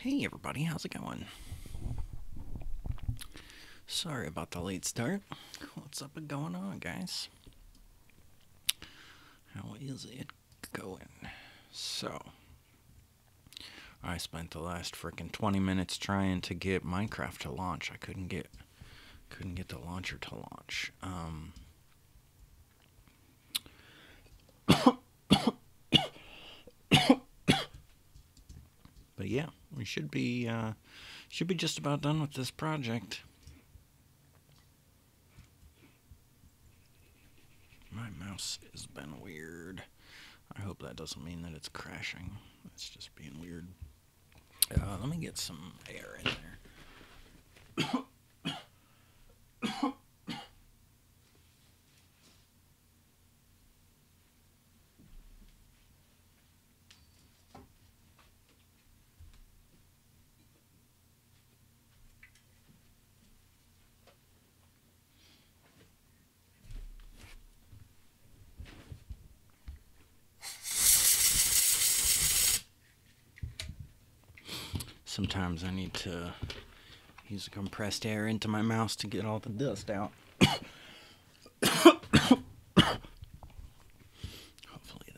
Hey everybody, how's it going? Sorry about the late start. What's up and going on, guys? How is it going? So, I spent the last freaking 20 minutes trying to get Minecraft to launch. I couldn't get the launcher to launch. But yeah, we should be just about done with this project. My mouse has been weird. I hope that doesn't mean that it's crashing. It's just being weird. Let me get some air in there. Sometimes I need to use compressed air into my mouse to get all the dust out. Hopefully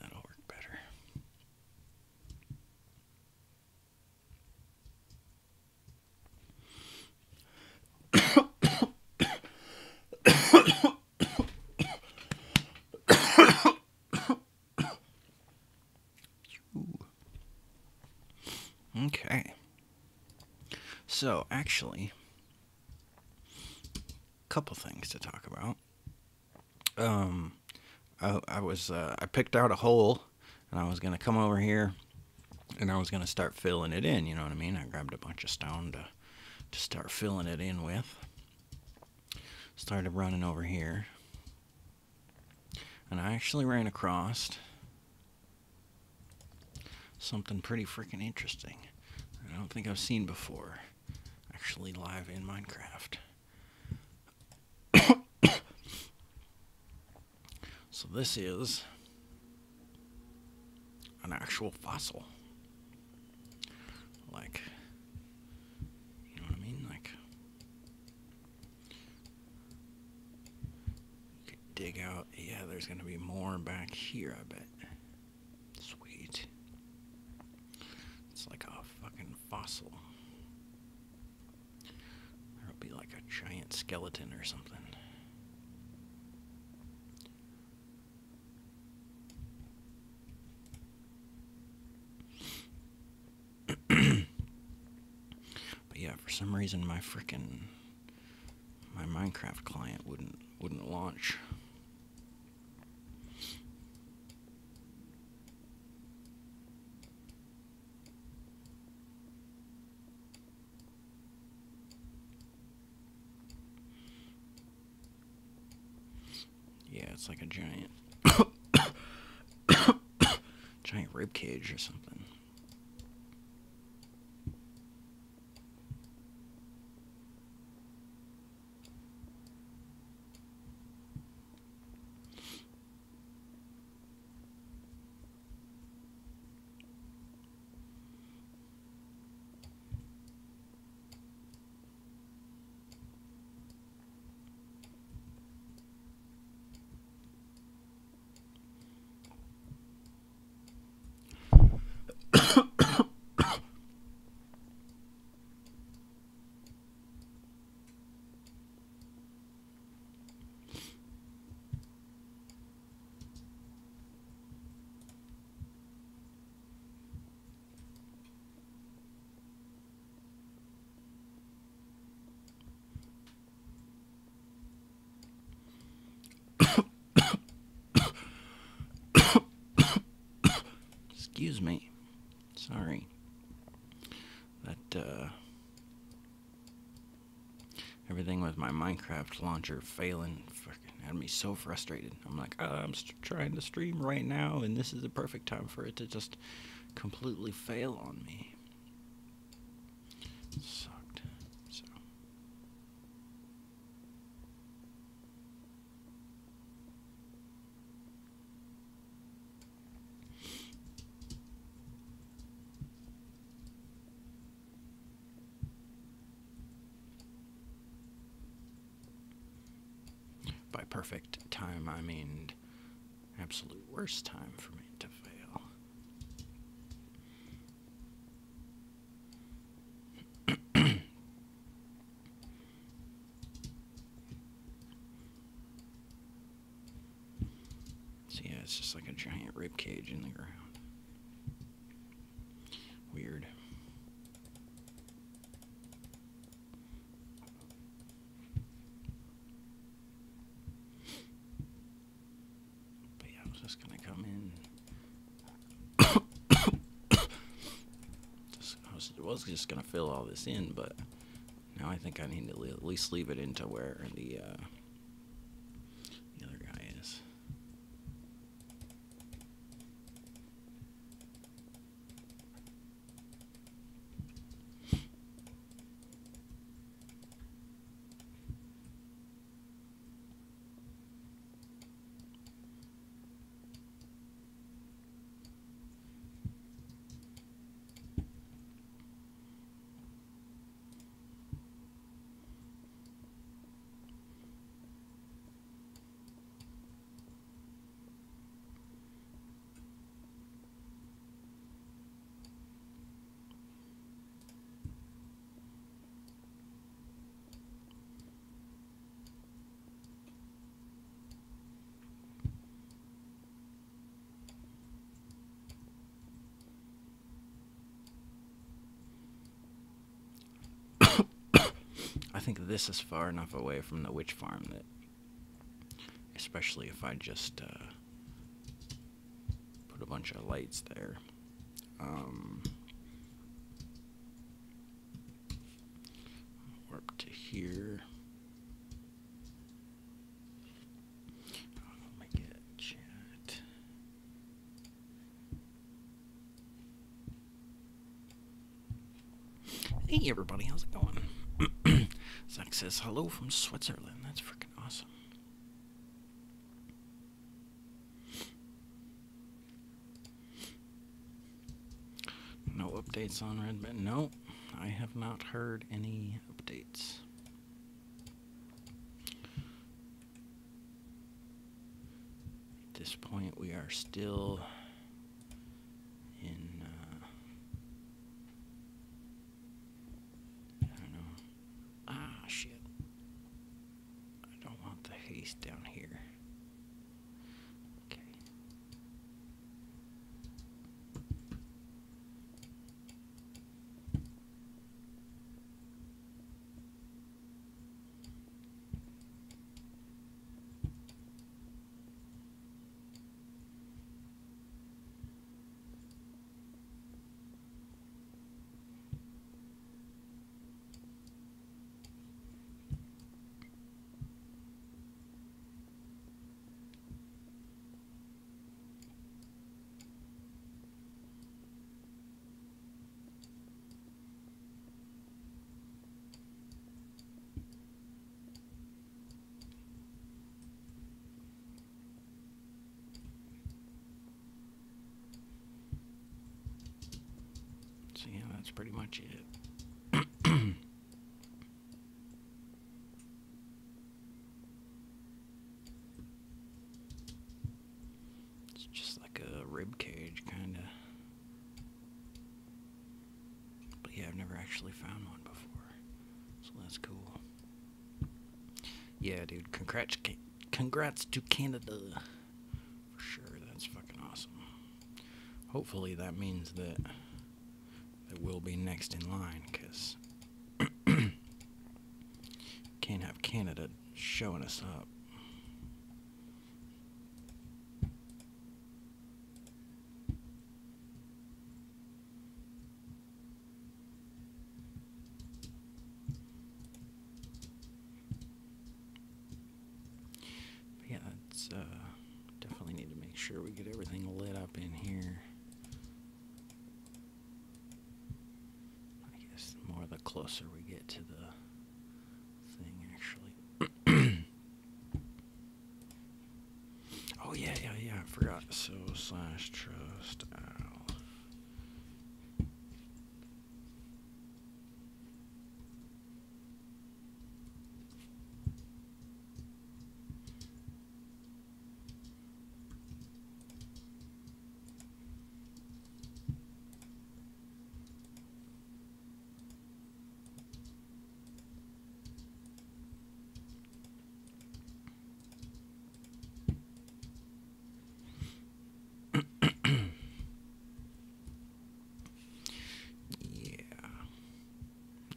that'll work better. Okay. So, actually, a couple things to talk about. I picked out a hole, and I was gonna come over here, and I was gonna start filling it in. You know what I mean? I grabbed a bunch of stone to start filling it in with. Started running over here, and I actually ran across something pretty freaking interesting. I don't think I've seen before, actually live in Minecraft. So this is an actual fossil. Like, you know what I mean? Like, you could dig out. Yeah, there's gonna be more back here, I bet. Sweet. It's like a fucking fossil. There'll be like a giant skeleton or something. But yeah, for some reason my Minecraft client wouldn't launch. Yeah, it's like a giant rib cage or something. Excuse me. Sorry. That, everything with my Minecraft launcher failing fucking had me so frustrated. I'm like, I'm trying to stream right now, and this is the perfect time for it to just completely fail on me. It sucked. So. perfect time, I mean absolute worst time for me to fail. So yeah, it's just like a giant rib cage in the ground. Weird. But yeah, I was just gonna come in. I was just gonna fill all this in, but now I think I need to at least leave it into where the other guy is. I think this is far enough away from the witch farm that, especially if I just put a bunch of lights there. Warp to here. Make it chat. Hey everybody, how's it going? Zach says hello from Switzerland. That's freaking awesome. No updates on Redmond? No, I have not heard any updates. At this point, we are still in, I don't know. Ah, shit. I don't want the haste down here. Okay. So yeah, that's pretty much it. It's just like a rib cage, kind of. But yeah, I've never actually found one before, so that's cool. Yeah, dude, congrats to Canada. For sure, that's fucking awesome. Hopefully that means that we'll be next in line, because can't have Canada showing us up. But yeah, it's definitely need to make sure we get everything lit up in here. I guess the more the closer we get to the thing, actually. Oh yeah, I forgot. So /trust Al.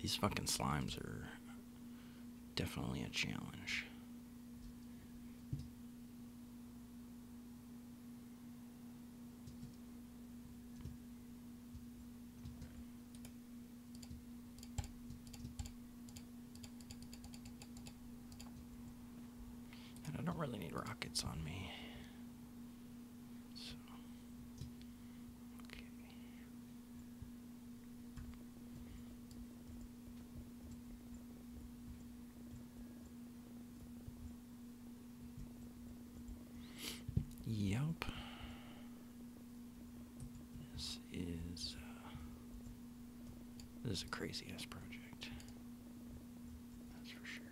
These fucking slimes are definitely a challenge. And I don't really need rockets on me. So, okay. Yup. This is a crazy ass project. That's for sure.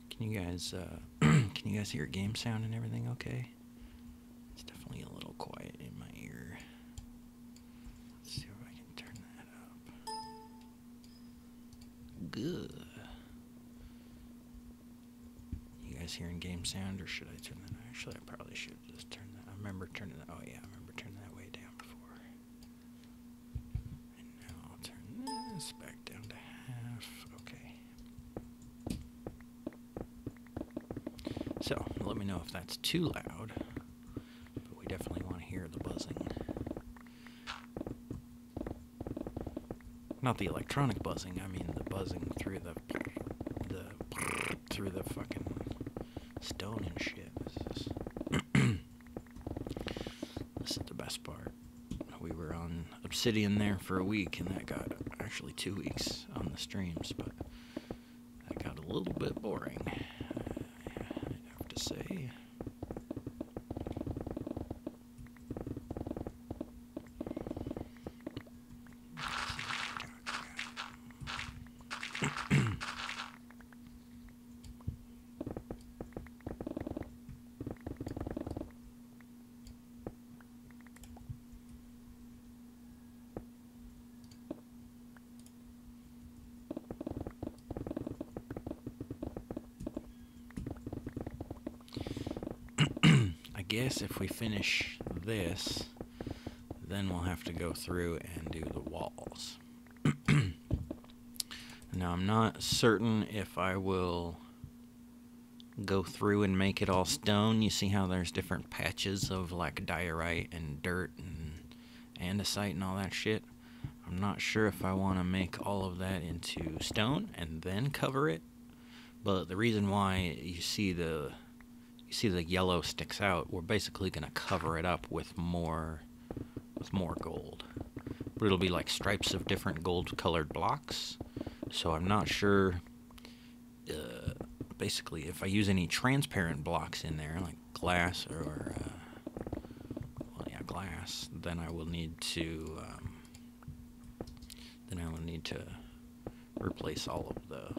Can you guys hear game sound and everything okay? It's definitely a little quiet in my ear. Let's see if I can turn that up. Good. You guys hearing game sound, or should I turn that? Actually, I probably should just turn that. I remember turning that. Oh yeah, I remember turning that way down before. And now I'll turn this back down to half. Okay. So let me know if that's too loud. But we definitely want to hear the buzzing. Not the electronic buzzing. I mean the buzzing through the fucking stone and shit. This is the best part. We were on Obsidian there for a week, and that got actually 2 weeks on the streams, but that got a little bit boring, I'd have to say. I guess if we finish this, then we'll have to go through and do the walls. Now, I'm not certain if I will go through and make it all stone. You see how there's different patches of like diorite and dirt and andesite and all that shit? I'm not sure if I want to make all of that into stone and then cover it. But the reason why you see the yellow sticks out, we're basically going to cover it up with more gold. But it'll be like stripes of different gold colored blocks. So I'm not sure, basically, if I use any transparent blocks in there, like glass or glass, then I will need to, replace all of the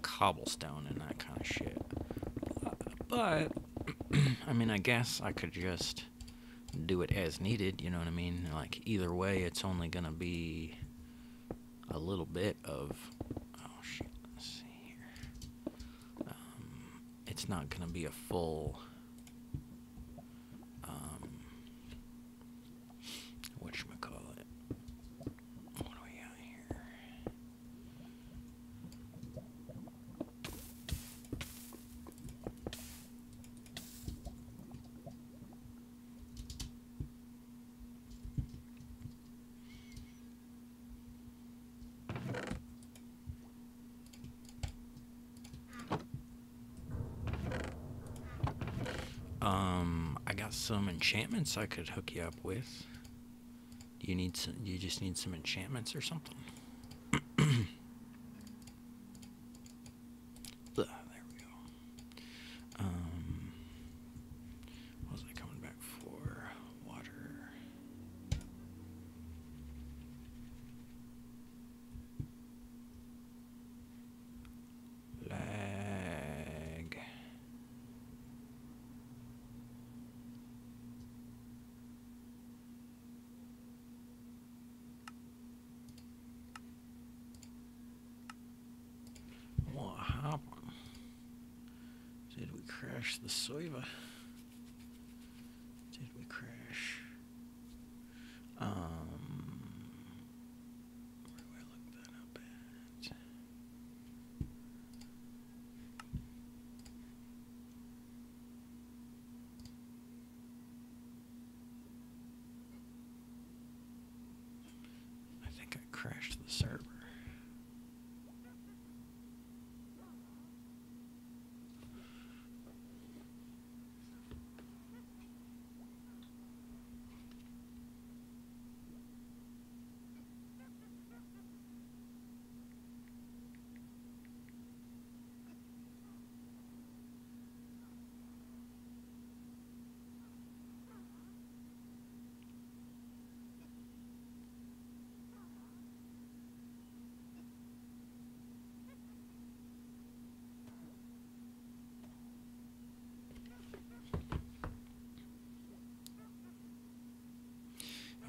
cobblestone and that kind of shit. But, I mean, I guess I could just do it as needed, you know what I mean? Like, either way, it's only gonna be a little bit of, oh shit, let's see here. It's not gonna be a full, whatchamacallit, what do we got here? I got some enchantments I could hook you up with. You just need some enchantments or something? There we go. What was I coming back for? Water. Lag. crash the server? Did we crash? Where do I look that up at? I think I crashed the server.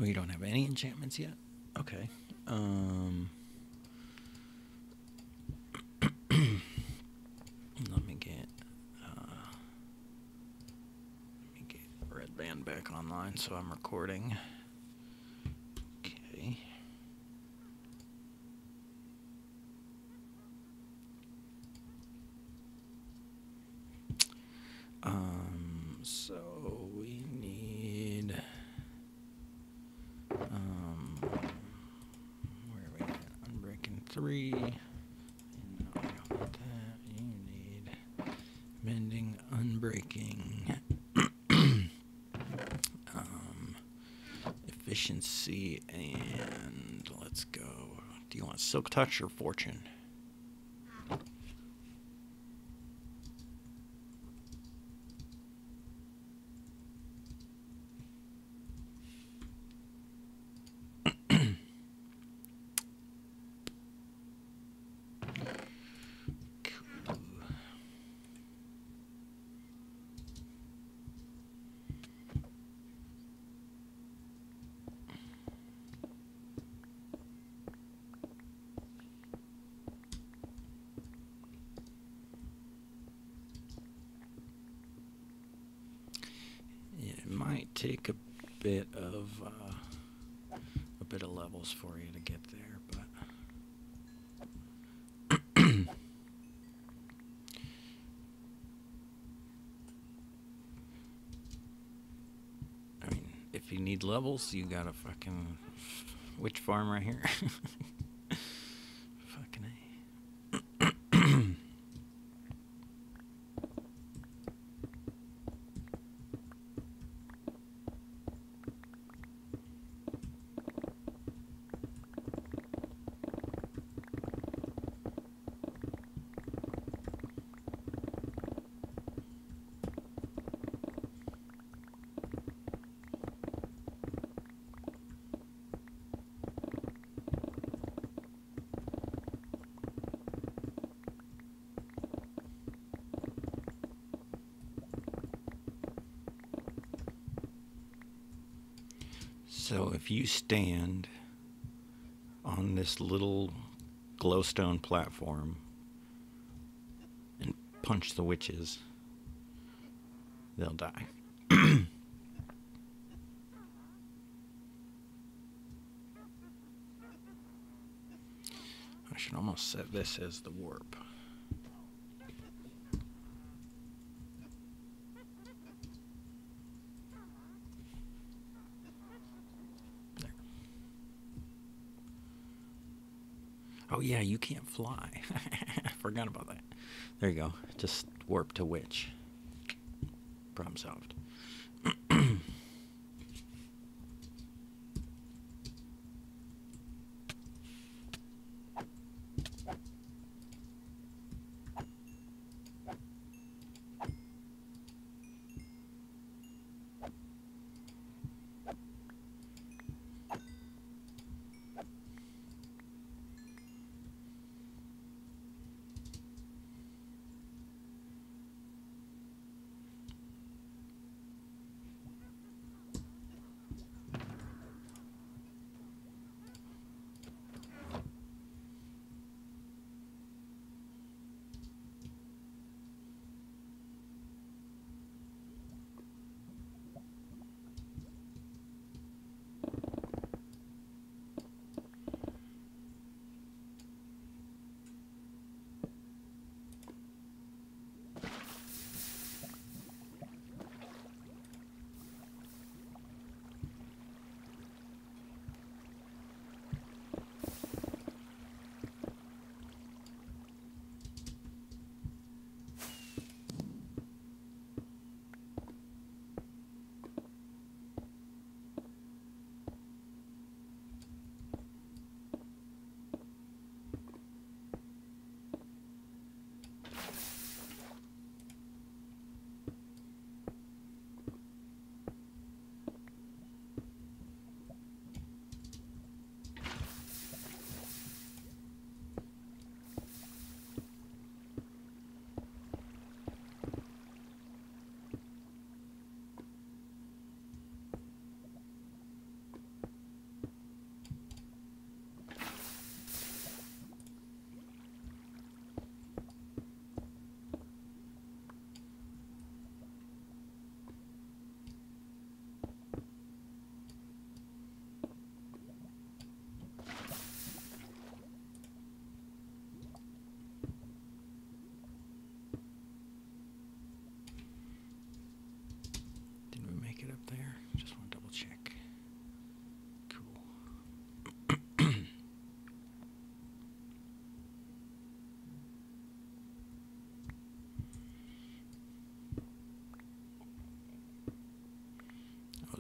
Oh, you don't have any enchantments yet? Okay. Let me get Red Band back online so I'm recording. Okay. So we need where are we at? Unbreaking 3. No, I don't need that. You need mending, unbreaking, efficiency, and let's go. Do you want Silk Touch or Fortune? It might take a bit of levels for you to get there, but I mean, if you need levels, you got a fucking witch farm right here. Fucking A. So if you stand on this little glowstone platform and punch the witches, they'll die. I should almost set this as the warp. Oh yeah, you can't fly. I forgot about that. There you go. Just warp to witch. Problem solved.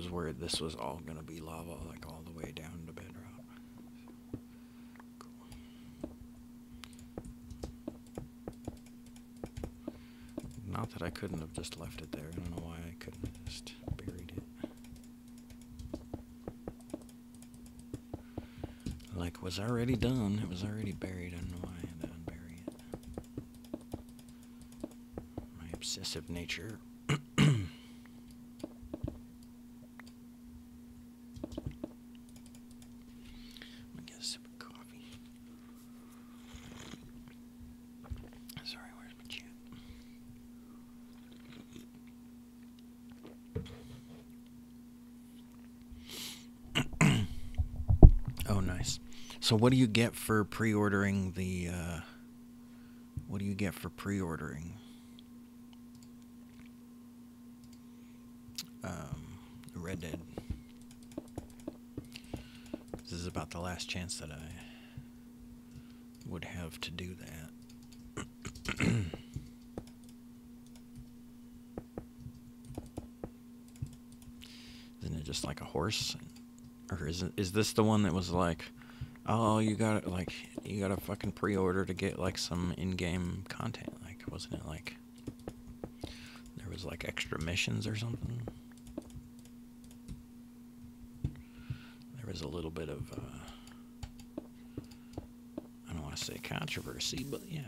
was worried this was all gonna be lava, like all the way down to bedrock. Cool. Not that I couldn't have just left it there. I don't know why I couldn't have just buried it. Like, was already done. It was already buried. I don't know why I had to unbury it. My obsessive nature. So what do you get for pre-ordering the, what do you get for pre-ordering Red Dead? This is about the last chance that I would have to do that. Isn't it just like a horse? Or is this the one that was like, oh, you gotta fucking pre-order to get like some in-game content? Like, wasn't it like there was like extra missions or something? There was a little bit of I don't want to say controversy, but yeah.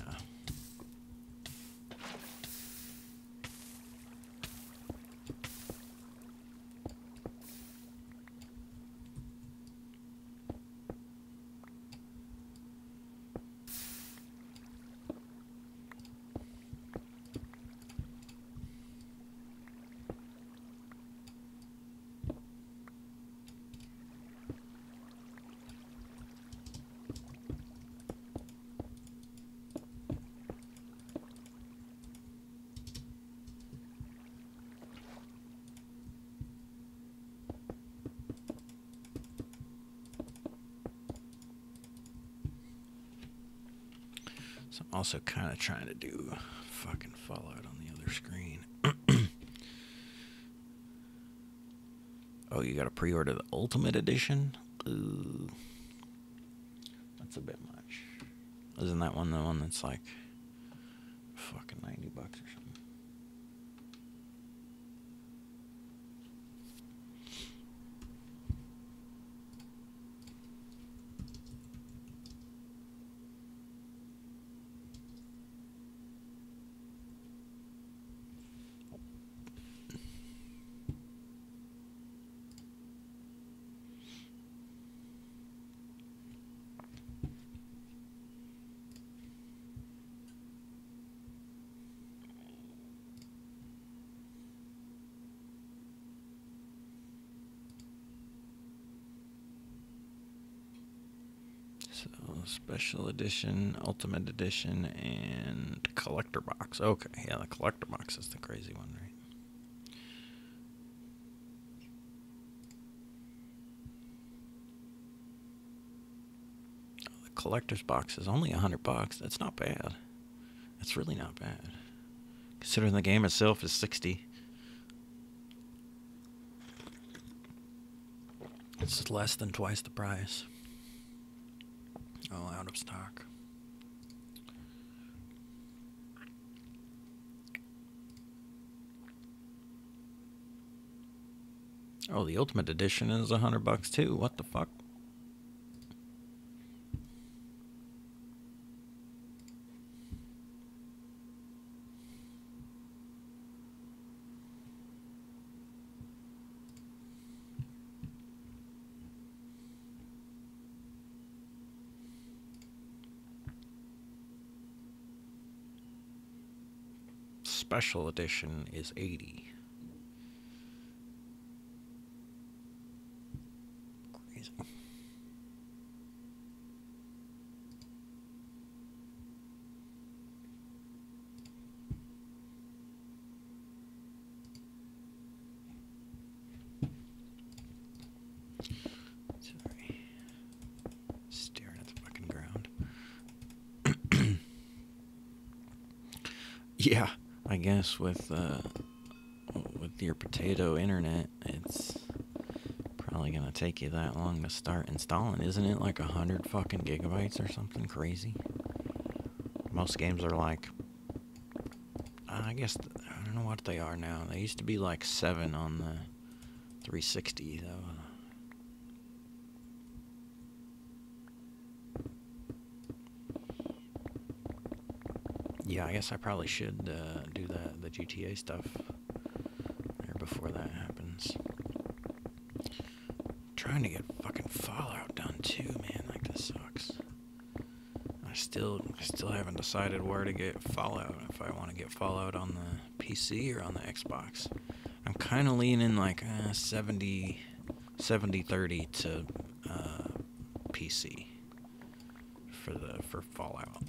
So I'm also kind of trying to do fucking Fallout on the other screen. Oh, you gotta pre-order the Ultimate Edition? Ooh. That's a bit much. Isn't that one the one that's like fucking $90 or something? So, Special Edition, Ultimate Edition, and Collector Box. Okay, yeah, the Collector Box is the crazy one, right? Oh, the Collector's Box is only $100. That's not bad. That's really not bad. Considering the game itself is $60. It's less than twice the price. Oh, out of stock. Oh, the Ultimate Edition is $100 too. What the fuck? Special Edition is $80. Crazy. Sorry. Staring at the fucking ground. Yeah. I guess with your potato internet, it's Probably gonna take you that long to start installing. Isn't it like 100 fucking gigabytes or something crazy? Most games are like, I guess, I don't know what they are now. They used to be like 7 on the 360 though. Yeah, I guess I probably should do the GTA stuff there before that happens. Trying to get fucking Fallout done too, man. Like, this sucks. I still haven't decided where to get Fallout. If I want to get Fallout on the PC or on the Xbox. I'm kind of leaning like 70-30 to PC for Fallout.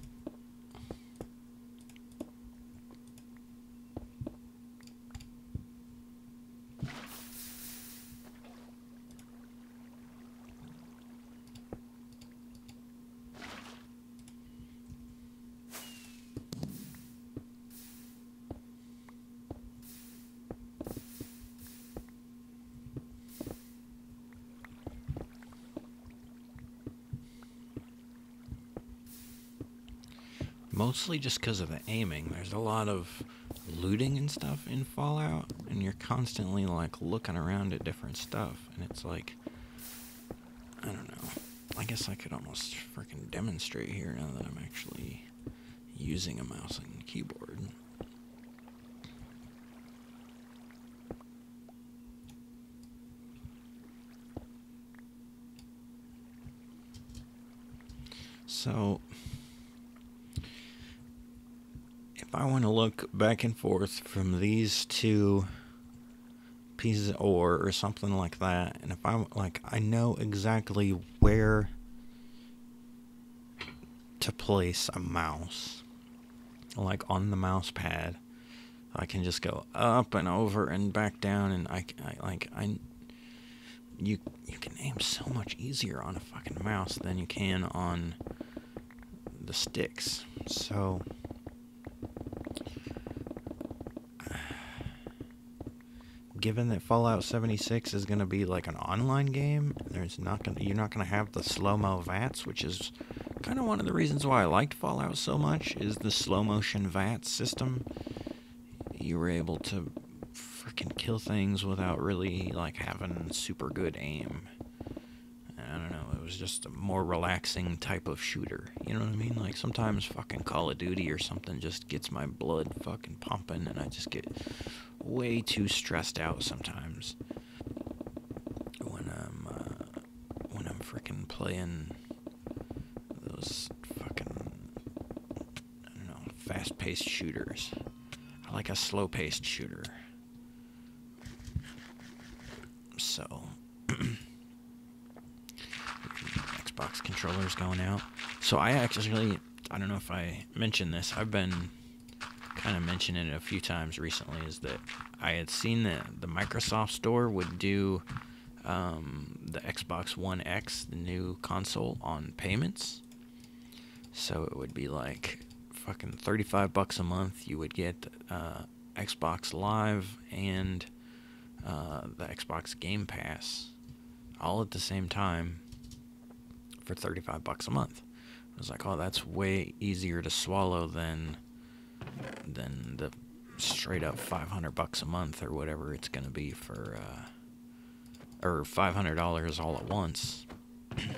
Mostly just because of the aiming. There's a lot of looting and stuff in Fallout, and you're constantly like looking around at different stuff, and it's like, I don't know. I guess I could almost freaking demonstrate here now that I'm actually using a mouse and keyboard. So, if I want to look back and forth from these two pieces of ore or something like that, and if I know exactly where to place a mouse, like on the mouse pad, I can just go up and over and back down, and you can aim so much easier on a fucking mouse than you can on the sticks. So given that Fallout 76 is going to be like an online game, you're not going to have the slow-mo VATS, which is kind of one of the reasons why I liked Fallout so much, is the slow motion VATS system. You were able to freaking kill things without really like having super good aim. I don't know, it was just a more relaxing type of shooter. You know what I mean? Like, sometimes fucking Call of Duty or something just gets my blood fucking pumping, and I just get way too stressed out sometimes when I'm freaking playing those fucking, I don't know, fast-paced shooters. I like a slow-paced shooter. So Xbox controllers going out. So I don't know if I mentioned this, I've been kind of mentioning it a few times recently, is that I had seen that the Microsoft Store would do the Xbox One X, the new console, on payments. So it would be like fucking $35 a month. You would get Xbox Live and the Xbox Game Pass all at the same time for $35 a month. I was like, oh, that's way easier to swallow than the straight up $500 a month or whatever it's gonna be for or $500 all at once.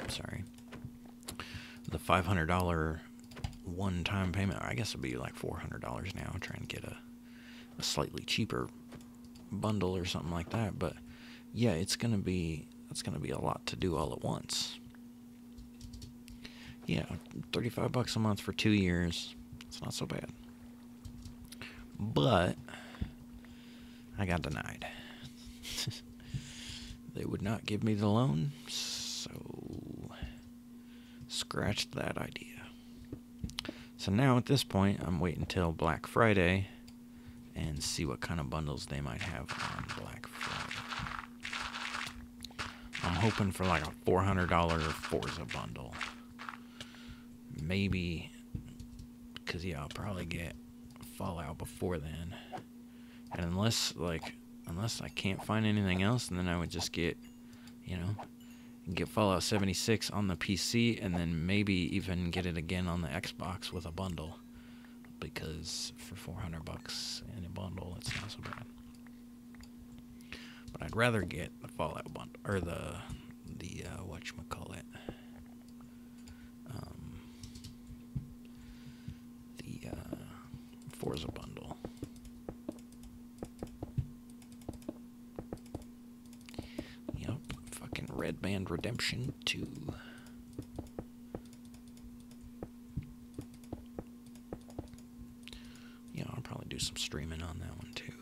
Sorry, the $500 one-time payment. I guess it'd be like $400 now. I'm trying to get a slightly cheaper bundle or something like that. But yeah, it's gonna be a lot to do all at once. Yeah, $35 a month for 2 years. It's not so bad. But I got denied. They would not give me the loan, so scratched that idea. So now at this point, I'm waiting till Black Friday and see what kind of bundles they might have on Black Friday. I'm hoping for like a $400 Forza bundle. Maybe, because yeah, I'll probably get Fallout before then. And unless I can't find anything else, then I would just get you know, get Fallout 76 on the PC and then maybe even get it again on the Xbox with a bundle, because for $400 in a bundle, it's not so bad. But I'd rather get the Fallout bundle, or the whatchamacallit, the Forza bundle. Yep, fucking Red Band Redemption 2. Yeah, I'll probably do some streaming on that one too.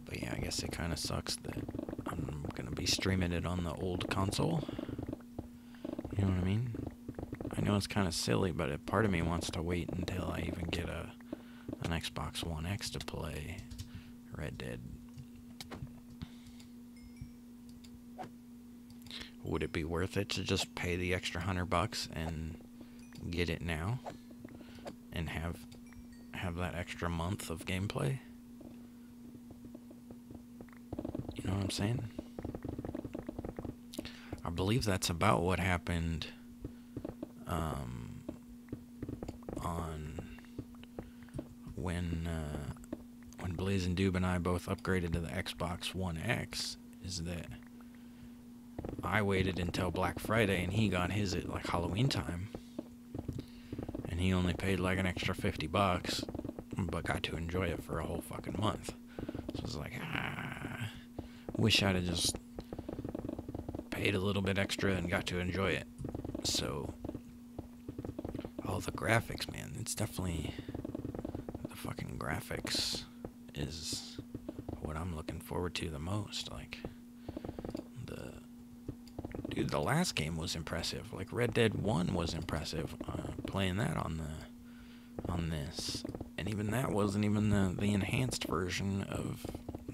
But yeah, I guess it kind of sucks that I'm going to be streaming it on the old console. You know what I mean? I know it's kind of silly, but a part of me wants to wait until I even get an Xbox One X to play Red Dead. Would it be worth it to just pay the extra $100 and get it now and have that extra month of gameplay? You know what I'm saying? I believe that's about what happened on when Blazing Doob and I both upgraded to the Xbox One X, is that I waited until Black Friday and he got his at like Halloween time, and he only paid like an extra $50 but got to enjoy it for a whole fucking month. So I was like, wish I'd have just paid a little bit extra and got to enjoy it. So, the graphics, man, it's definitely, the fucking graphics is what I'm looking forward to the most. Like, the last game was impressive. Like, Red Dead 1 was impressive, playing that on this. And even that wasn't even the enhanced version of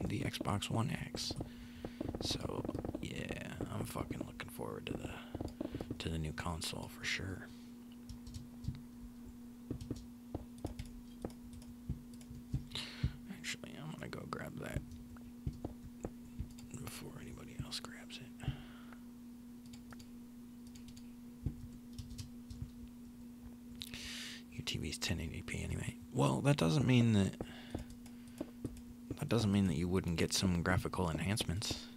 the Xbox One X. So, yeah, I'm fucking looking forward to the new console for sure. Actually, I'm gonna go grab that before anybody else grabs it. Your TV's 1080p anyway. Well, that doesn't mean that you wouldn't get some graphical enhancements.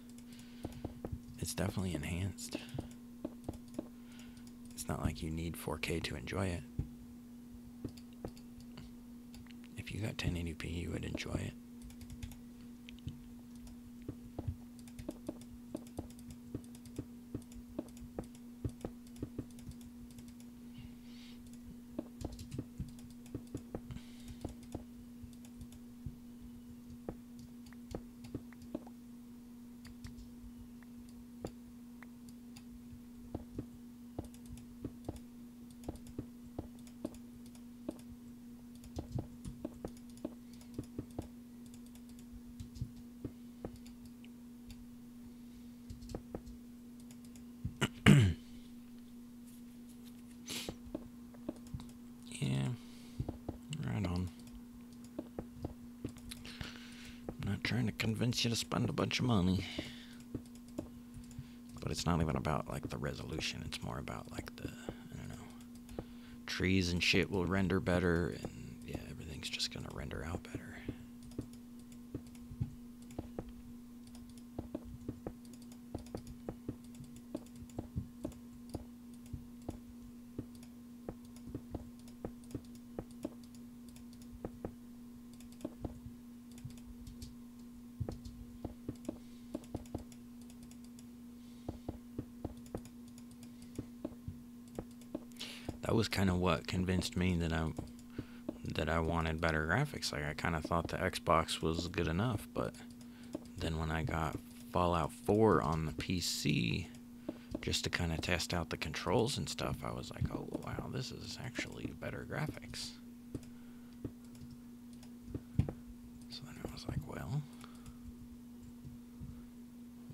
It's definitely enhanced. It's not like you need 4K to enjoy it. If you got 1080p, you would enjoy it. Yeah, right on. I'm not trying to convince you to spend a bunch of money. But it's not even about, like, the resolution. It's more about, like, I don't know, trees and shit will render better, and, yeah, everything's just gonna render out better. That was kind of what convinced me that I wanted better graphics. Like, I kind of thought the Xbox was good enough, but then when I got Fallout 4 on the PC, just to kind of test out the controls and stuff, I was like, oh wow, this is actually better graphics. So then I was like, well,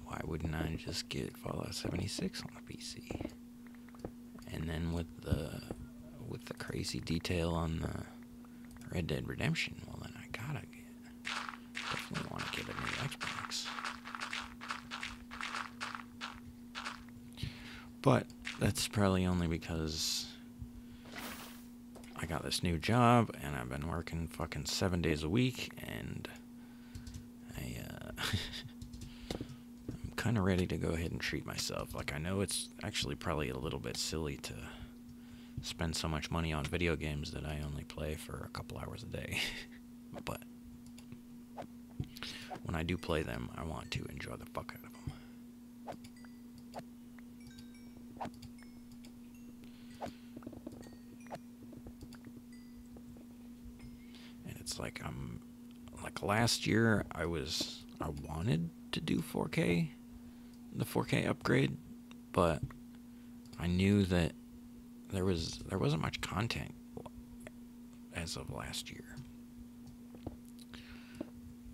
why wouldn't I just get Fallout 76 on the PC? And then with the the crazy detail on the Red Dead Redemption, well then I definitely want to get a new Xbox. But that's probably only because I got this new job and I've been working fucking 7 days a week, and I'm kind of ready to go ahead and treat myself. Like, I know it's actually probably a little bit silly to spend so much money on video games that I only play for a couple hours a day. But when I do play them, I want to enjoy the fuck out of them. And it's like, last year I wanted to do 4K, the 4K upgrade, but I knew that there wasn't much content as of last year.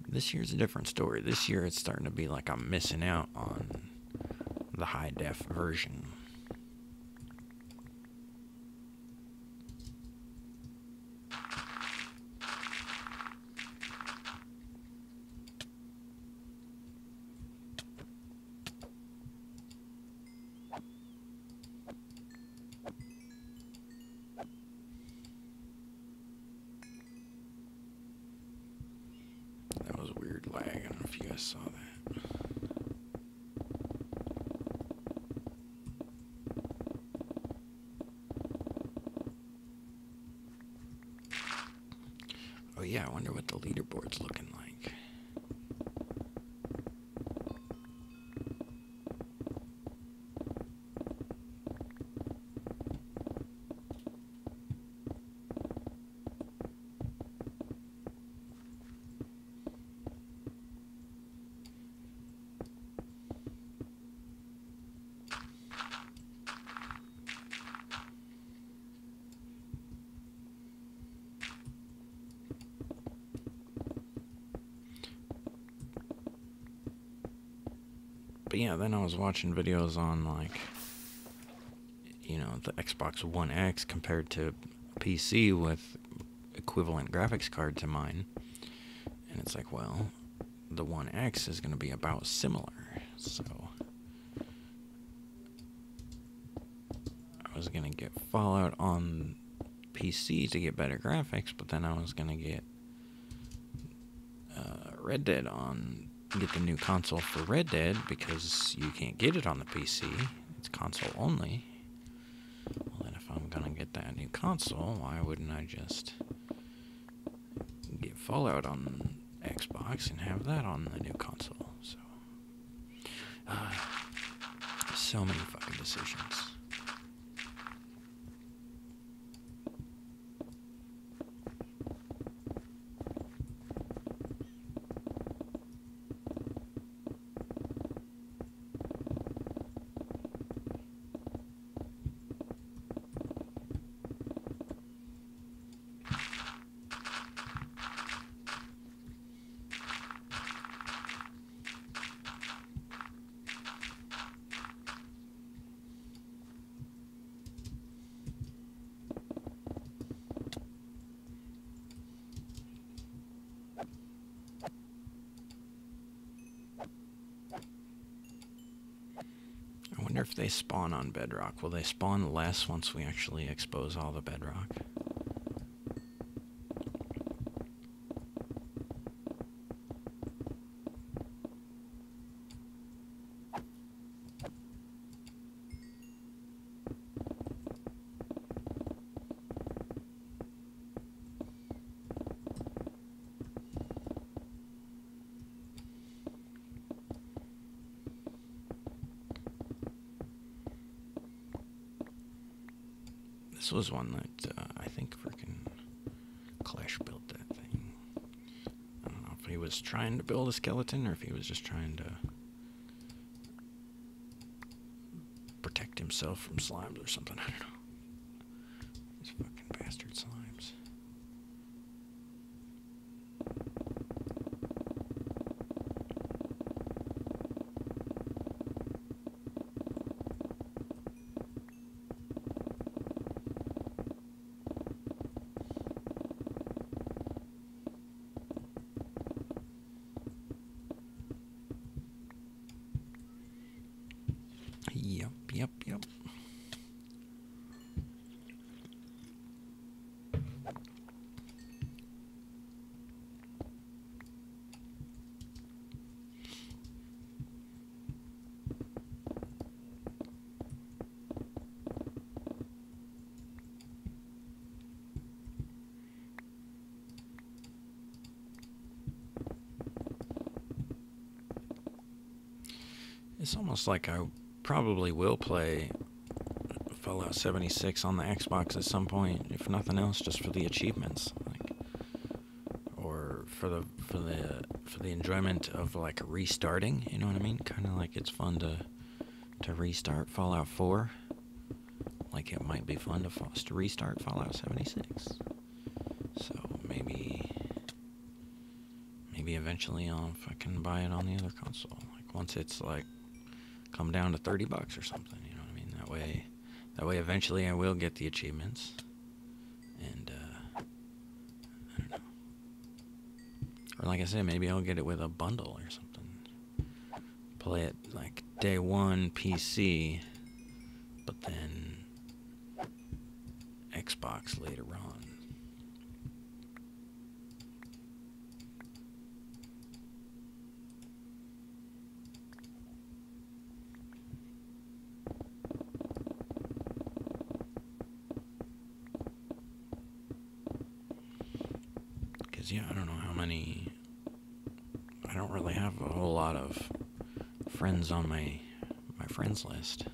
This year's a different story. This year it's starting to be like I'm missing out on the high def version. That was a weird lag. I don't know if you guys saw that. Oh yeah, I wonder what the leaderboard's looking like. But yeah, then I was watching videos on, like, you know, the Xbox One X compared to a PC with equivalent graphics card to mine. And it's like, well, the One X is going to be about similar. So I was going to get Fallout on PC to get better graphics, but then I was going to get Red Dead get the new console for Red Dead because you can't get it on the PC. It's console only. Well, then if I'm gonna get that new console, why wouldn't I just get Fallout on Xbox and have that on the new console? So many fucking decisions. I wonder if they spawn on Bedrock. Will they spawn less once we actually expose all the Bedrock? This was one that I think freaking Clash built that thing. I don't know if he was trying to build a skeleton or if he was just trying to protect himself from slimes or something. I don't know. These fucking bastard slimes. It's almost like I probably will play Fallout 76 on the Xbox at some point, if nothing else, just for the achievements, like, or for the enjoyment of like restarting. You know what I mean? Kind of like it's fun to restart Fallout 4. Like it might be fun to restart Fallout 76. So maybe eventually if I can buy it on the other console. Like once it's like come down to $30 or something. You know what I mean? That way eventually I will get the achievements. And I don't know. Or like I said, maybe I'll get it with a bundle or something. Play it like day one PC, but then Xbox later on. Because, yeah, I don't know how many. I don't really have a whole lot of friends on my friends list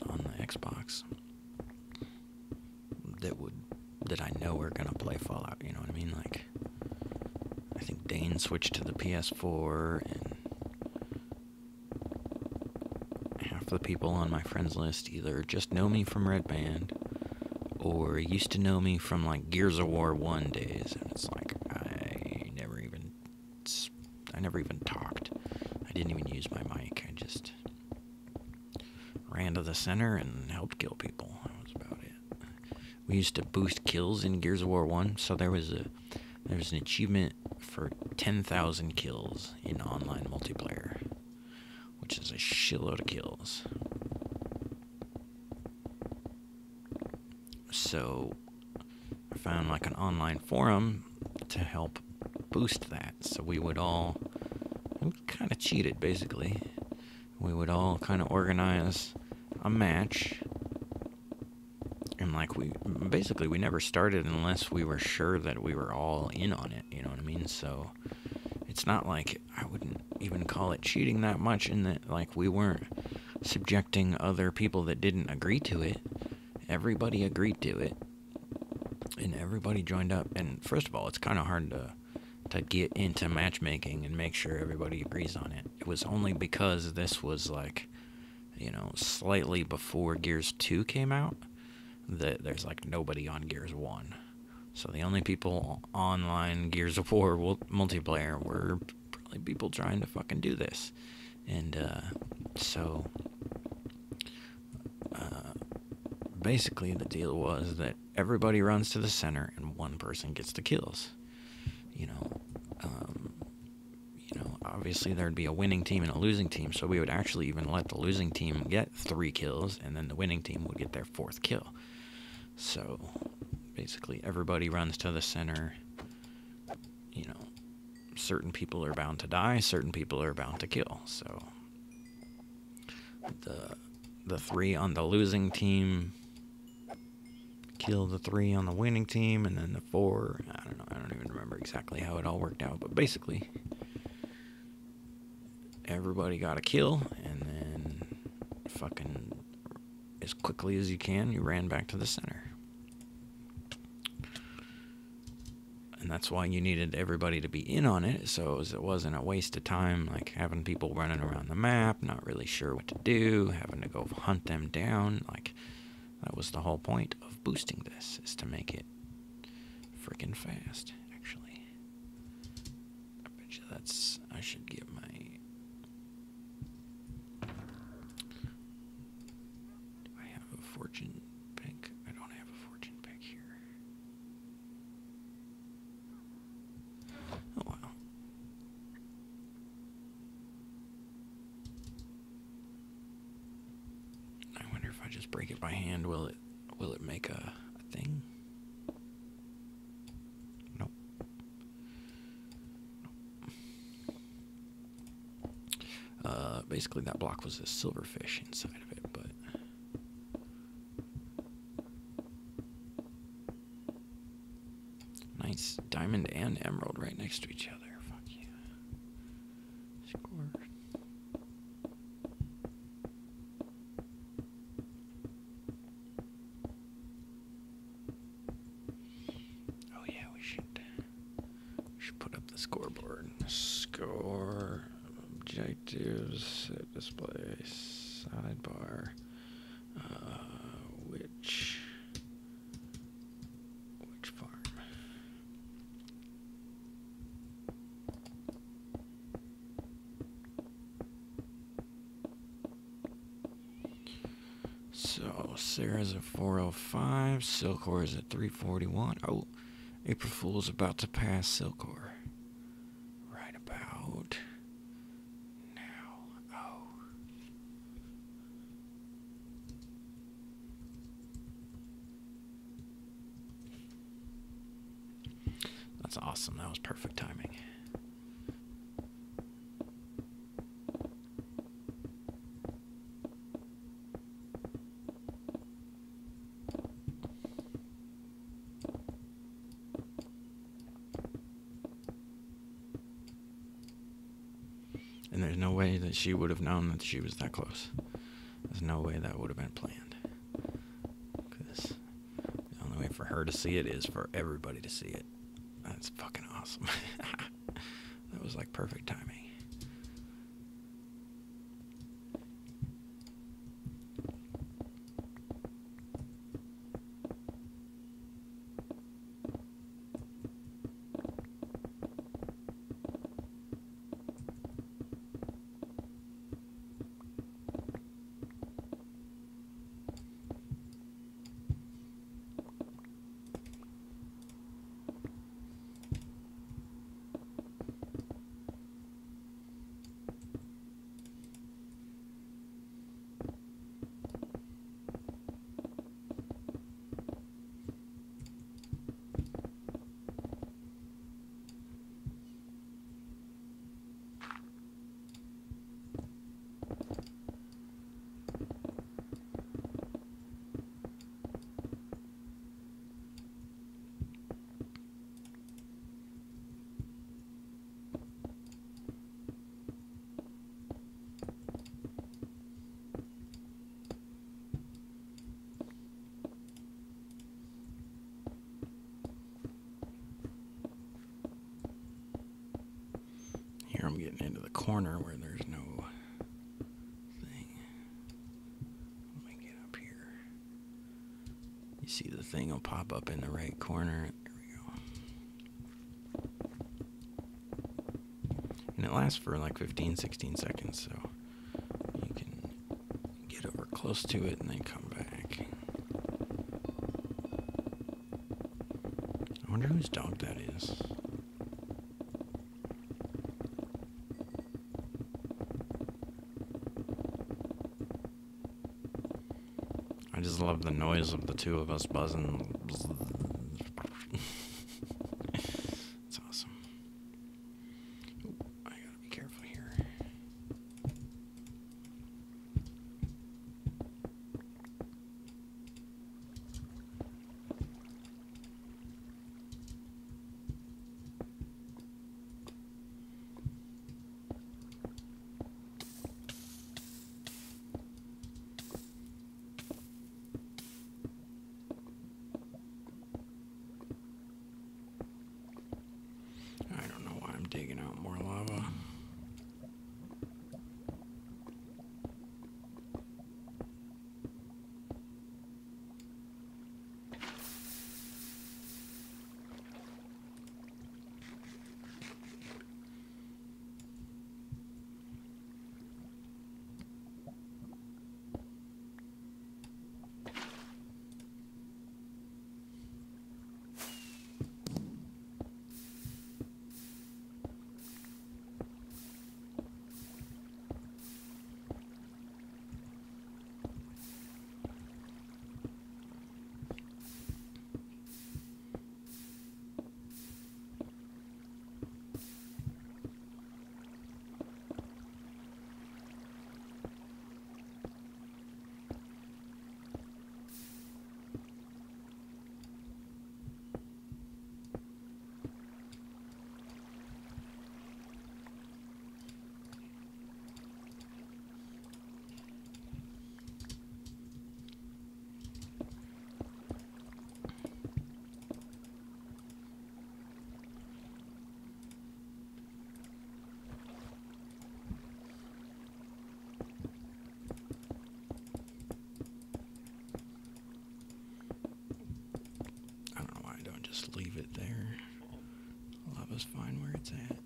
on the Xbox that I know are gonna play Fallout. You know what I mean? Like, I think Dane switched to the PS4, and half the people on my friends list either just know me from Red Band or used to know me from like Gears of War 1 days, and it's like I never even talked. I didn't even use my mic. I just ran to the center and helped kill people. That was about it. We used to boost kills in Gears of War 1, so there was an achievement for 10,000 kills in online multiplayer, which is a shitload of kills. So I found like an online forum to help boost that. So we kind of cheated basically. We would all kind of organize a match, and like we never started unless we were sure that we were all in on it. You know what I mean? So it's not like I wouldn't even call it cheating that much, in that like we weren't subjecting other people that didn't agree to it. Everybody agreed to it, and everybody joined up. And first of all, it's kind of hard to get into matchmaking and make sure everybody agrees on it. It was only because this was like, you know, slightly before Gears 2 came out that there's like nobody on Gears 1. So the only people online Gears of War multiplayer were probably people trying to fucking do this. And so basically the deal was that everybody runs to the center and one person gets the kills. Obviously there'd be a winning team and a losing team, so we would actually even let the losing team get 3 kills, and then the winning team would get their 4th kill. So basically everybody runs to the center. You know, certain people are bound to die, certain people are bound to kill. So the 3 on the losing team kill the 3 on the winning team, and then the 4, I don't know, I don't even remember exactly how it all worked out, but basically everybody got a kill, and then fucking as quickly as you can, you ran back to the center. And that's why you needed everybody to be in on it, so it wasn't a waste of time, like having people running around the map, not really sure what to do, having to go hunt them down. Like, that was the whole point of boosting this, is to make it freaking fast, actually. I bet you I should get my... Do I have a fortune pick? I don't have a fortune pick here. Oh, wow. I wonder if I just break it by hand, will it make a thing? Nope. Basically that block was a silverfish inside of it, but nice diamond and emerald right next to each other. Fuck yeah. Score. Scoreboard. Score. Objectives. Set display. Sidebar. Which farm? So Sarah's at 405. Silcor is at 341. Oh, April Fool's about to pass Silcor. Right about now. Oh. That's awesome. That was perfect timing. And there's no way that she would have known that she was that close. There's no way that would have been planned. Because the only way for her to see it is for everybody to see it. That's fucking awesome. That was like perfect timing. Here I'm getting into the corner where there's no thing. Let me get up here. You see the thing will pop up in the right corner. There we go. And it lasts for like 15, 16 seconds, so you can get over close to it and then come back. I wonder whose dog that is. I just love the noise of the two of us buzzing. It's awesome. Ooh, I gotta be careful here. just leave it there. Lava's fine where it's at.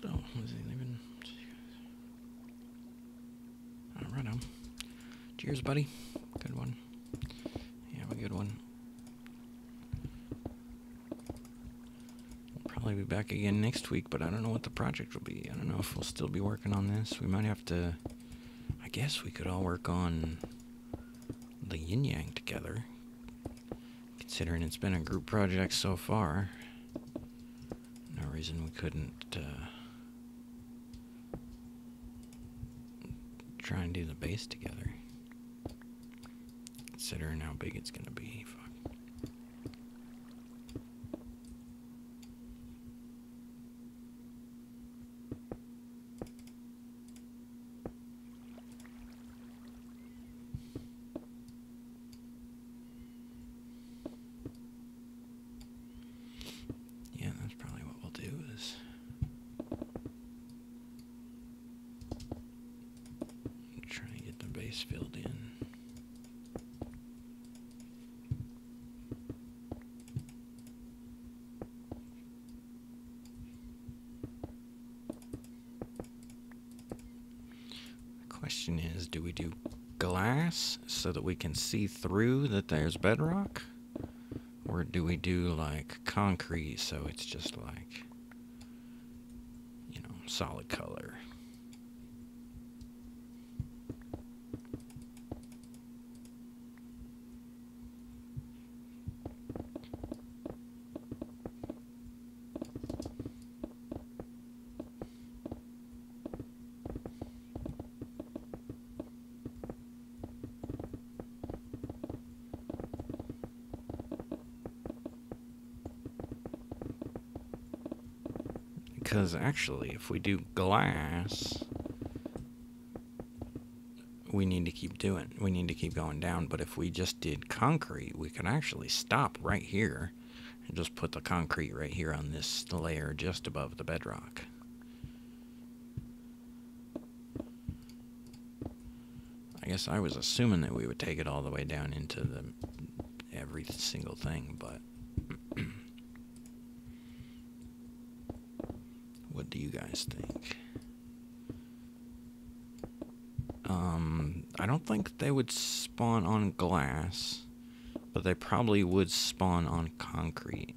Oh, was he leaving? Alright, cheers, buddy. Good one. You have a good one. We'll probably be back again next week, but I don't know what the project will be. I don't know if we'll still be working on this. We might have to... I guess we could all work on the yin yang together, considering it's been a group project so far. No reason we couldn't try and do the base together, considering how big it's gonna be. Fuck. Yeah, that's probably what we'll do is try and get the base filled in. The question is, do we do glass so that we can see through that there's bedrock? Or do we do like concrete so it's just like, you know, solid color? Because actually, if we do glass, we need to keep going down. But if we just did concrete, we could actually stop right here and just put the concrete right here on this layer just above the bedrock. I guess I was assuming that we would take it all the way down into every single thing, but what do you guys think? I don't think they would spawn on glass, but they probably would spawn on concrete.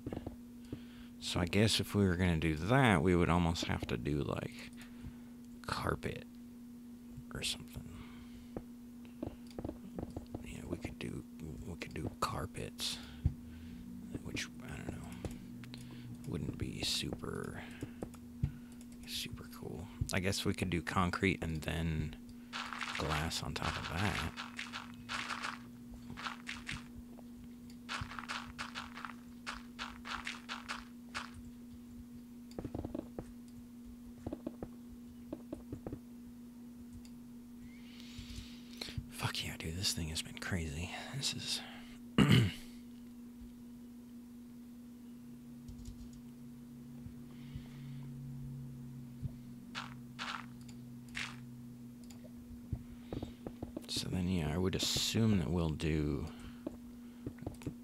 So I guess if we were going to do that, we would almost have to do like carpet or something. Yeah, we could do carpets, which I don't know, wouldn't be super cool. I guess we could do concrete and then glass on top of that. Fuck yeah, dude, this thing has been crazy. This is... So then, yeah, I would assume that we'll do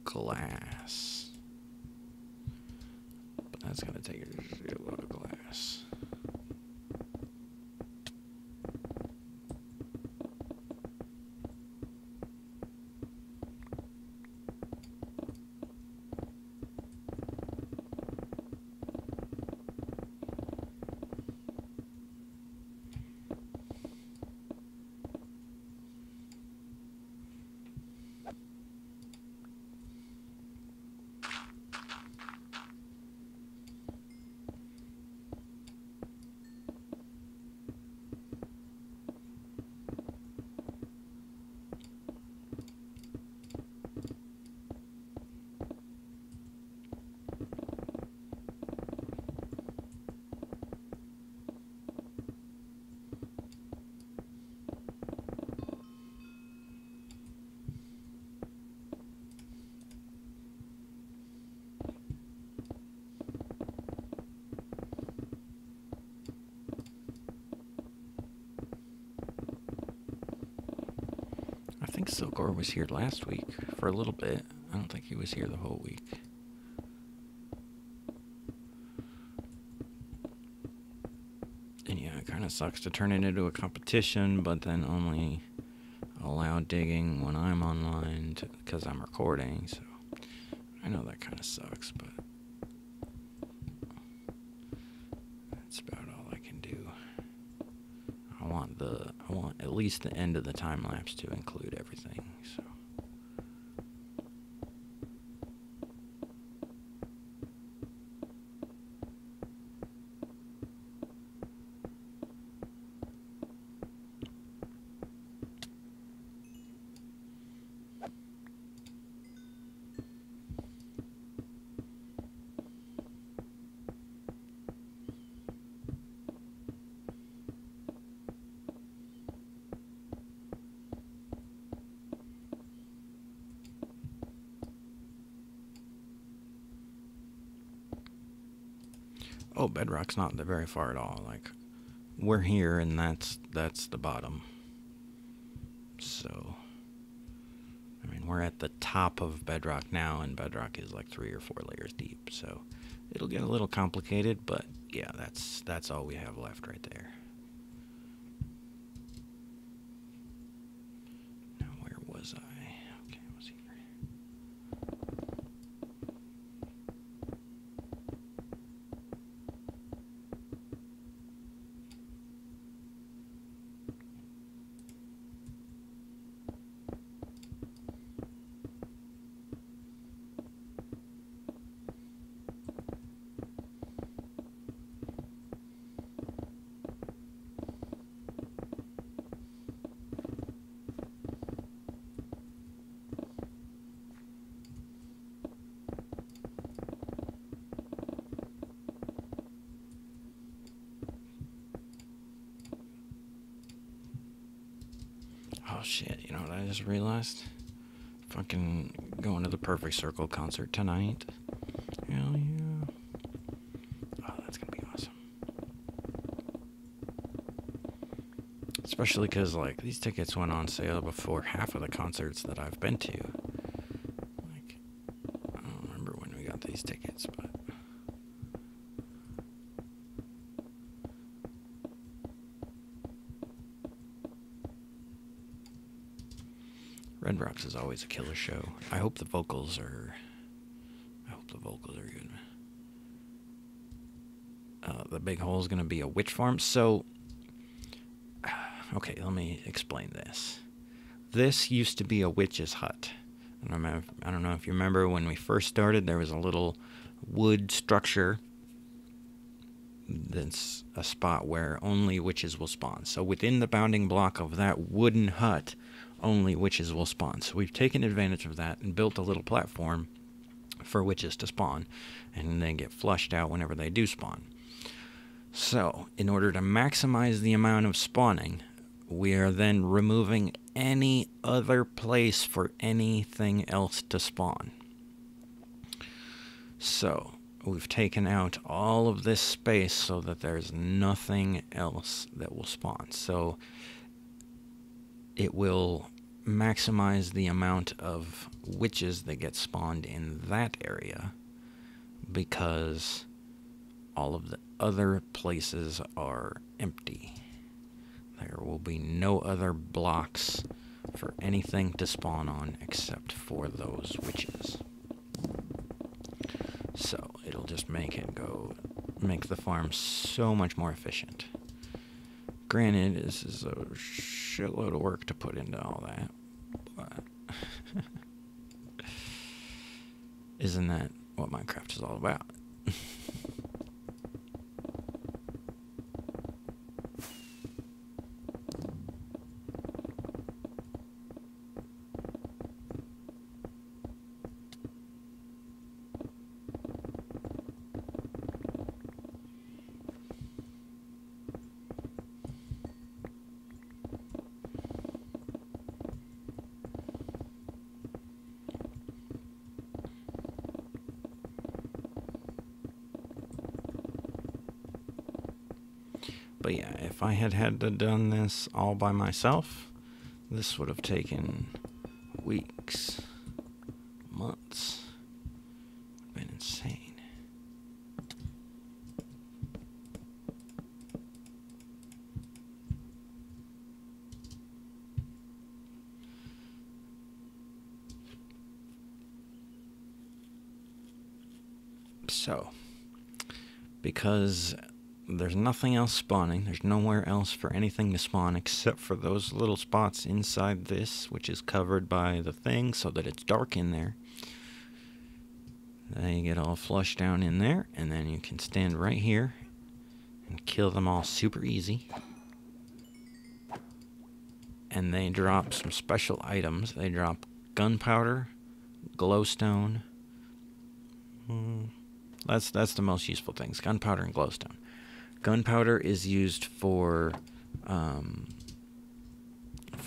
glass. But that's going to take a lot of glass. think Silkor was here last week for a little bit. I don't think he was here the whole week. And yeah, it kind of sucks to turn it into a competition, but then only allow digging when I'm online because I'm recording, so I know that kind of sucks, but that's about all I can do. I want at least the end of the time lapse to include everything, so. Oh, Bedrock's not very far at all. Like, we're here, and that's the bottom. So, I mean, we're at the top of Bedrock now, and Bedrock is like 3 or 4 layers deep. So, it'll get a little complicated, but yeah, that's all we have left right there. Now, where was I? Okay, I was here. Oh shit, you know what I just realized? Fucking going to the Perfect Circle concert tonight. Hell yeah. Oh, that's gonna be awesome. Especially because, like, these tickets went on sale before half of the concerts that I've been to. Like, I don't remember when we got these tickets, but... Red Rocks is always a killer show. I hope the vocals are good. The Big Hole is going to be a witch farm. So, okay, let me explain this. This used to be a witch's hut. I don't know if you remember when we first started, there was a little wood structure that's a spot where only witches will spawn. So within the bounding block of that wooden hut, only witches will spawn. So we've taken advantage of that and built a little platform for witches to spawn, and they get flushed out whenever they do spawn. So, in order to maximize the amount of spawning, we are then removing any other place for anything else to spawn. So, we've taken out all of this space so that there's nothing else that will spawn. So, it will maximize the amount of witches that get spawned in that area, because all of the other places are empty. There will be no other blocks for anything to spawn on except for those witches. So it'll just make the farm so much more efficient. Granted, this is a shitload of work to put into all that, but isn't that what Minecraft is all about? But yeah, if I had to done this all by myself, this would have taken weeks, months. Been insane. So, because there's nothing else spawning, there's nowhere else for anything to spawn except for those little spots inside this, which is covered by the thing so that it's dark in there. Then you get all flushed down in there, and then you can stand right here and kill them all super easy. And they drop some special items. They drop gunpowder, glowstone. That's the most useful things, gunpowder and glowstone. Gunpowder is used for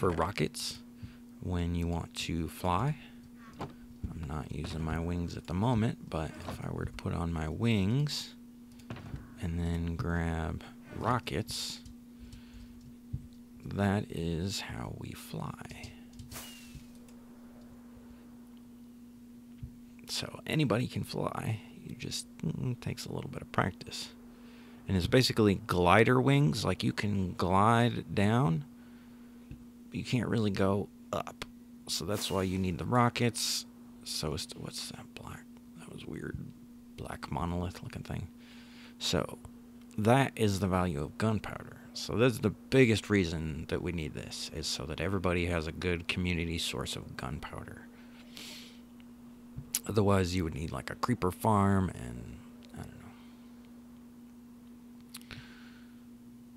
rockets when you want to fly. I'm not using my wings at the moment, but if I were to put on my wings and then grab rockets, that is how we fly. So anybody can fly. You just it takes a little bit of practice. And it's basically glider wings, like you can glide down, but you can't really go up. So that's why you need the rockets. So what's that black? That was weird. Black monolith looking thing. So that is the value of gunpowder. So that's the biggest reason that we need this, is so that everybody has a good community source of gunpowder. Otherwise, you would need like a creeper farm, and I don't know.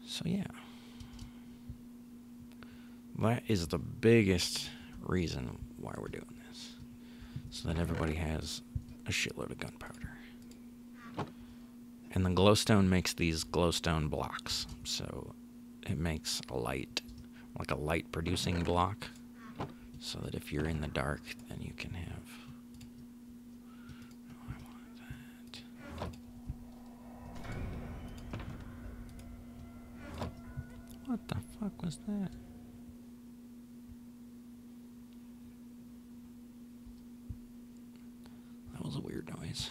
So yeah, that is the biggest reason why we're doing this, so that everybody has a shitload of gunpowder. And the glowstone makes these glowstone blocks, so it makes a light, like a light producing block, so that if you're in the dark, then you can have... Oh, I want that. What the fuck was that? That was a weird noise.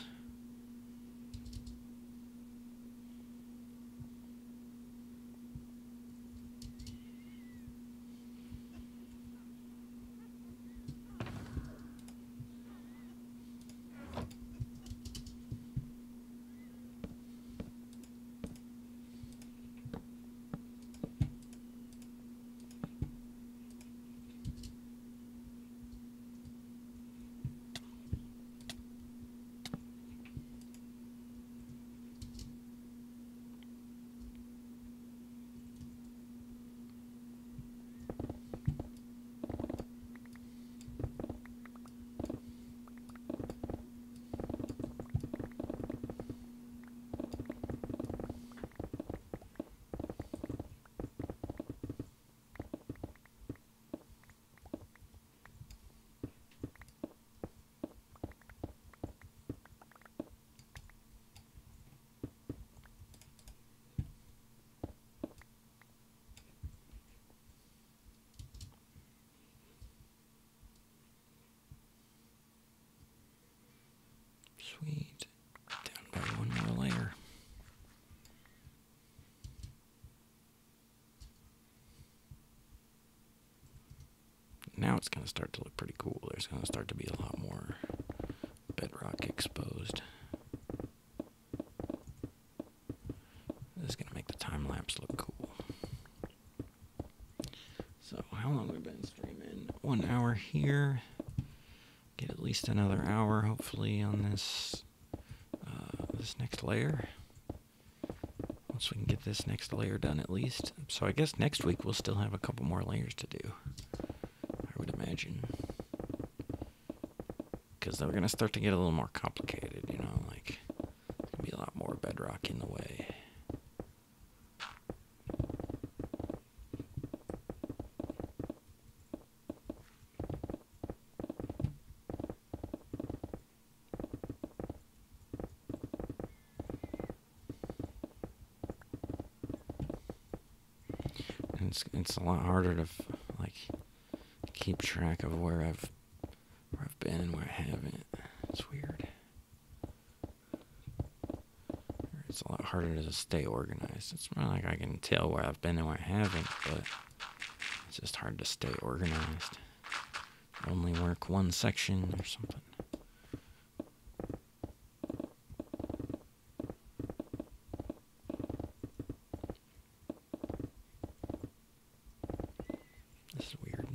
Sweet. Down by one more layer. Now it's going to start to look pretty cool. There's going to start to be a lot more bedrock exposed. This is going to make the time lapse look cool. So, how long have we been streaming? 1 hour here. Get at least another hour, hopefully, on this this next layer. Once we can get this next layer done, at least. So I guess next week we'll still have a couple more layers to do, I would imagine. Because they're going to start to get a little more complicated, you know, like, there's going to be a lot more bedrock in the way. It's a lot harder to, like, keep track of where I've been and where I haven't. It's weird. It's a lot harder to stay organized. It's not like I can tell where I've been and where I haven't, but it's just hard to stay organized. Only work one section or something. This is weird.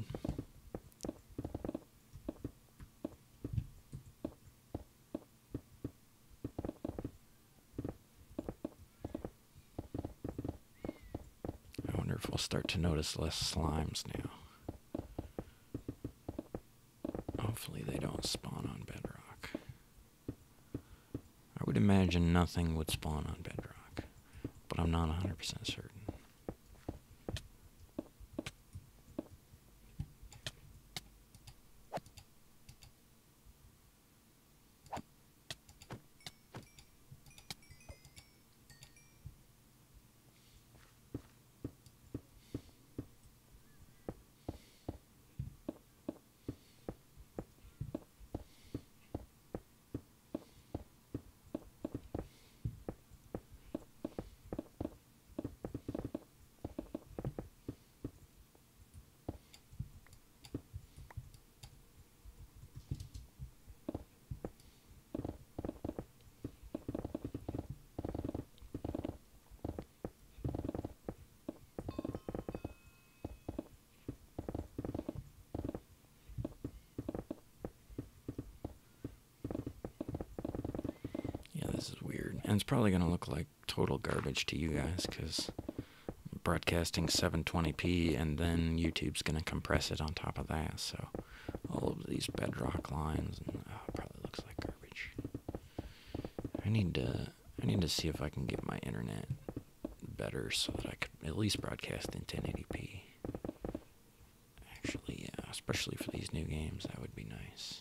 I wonder if we'll start to notice less slimes now. Hopefully they don't spawn on bedrock. I would imagine nothing would spawn on bedrock, but I'm not 100% certain. This is weird. And it's probably going to look like total garbage to you guys because I'm broadcasting 720p and then YouTube's going to compress it on top of that. So all of these bedrock lines and it probably looks like garbage. I need to see if I can get my internet better so that I could at least broadcast in 1080p. Actually, yeah, especially for these new games, that would be nice.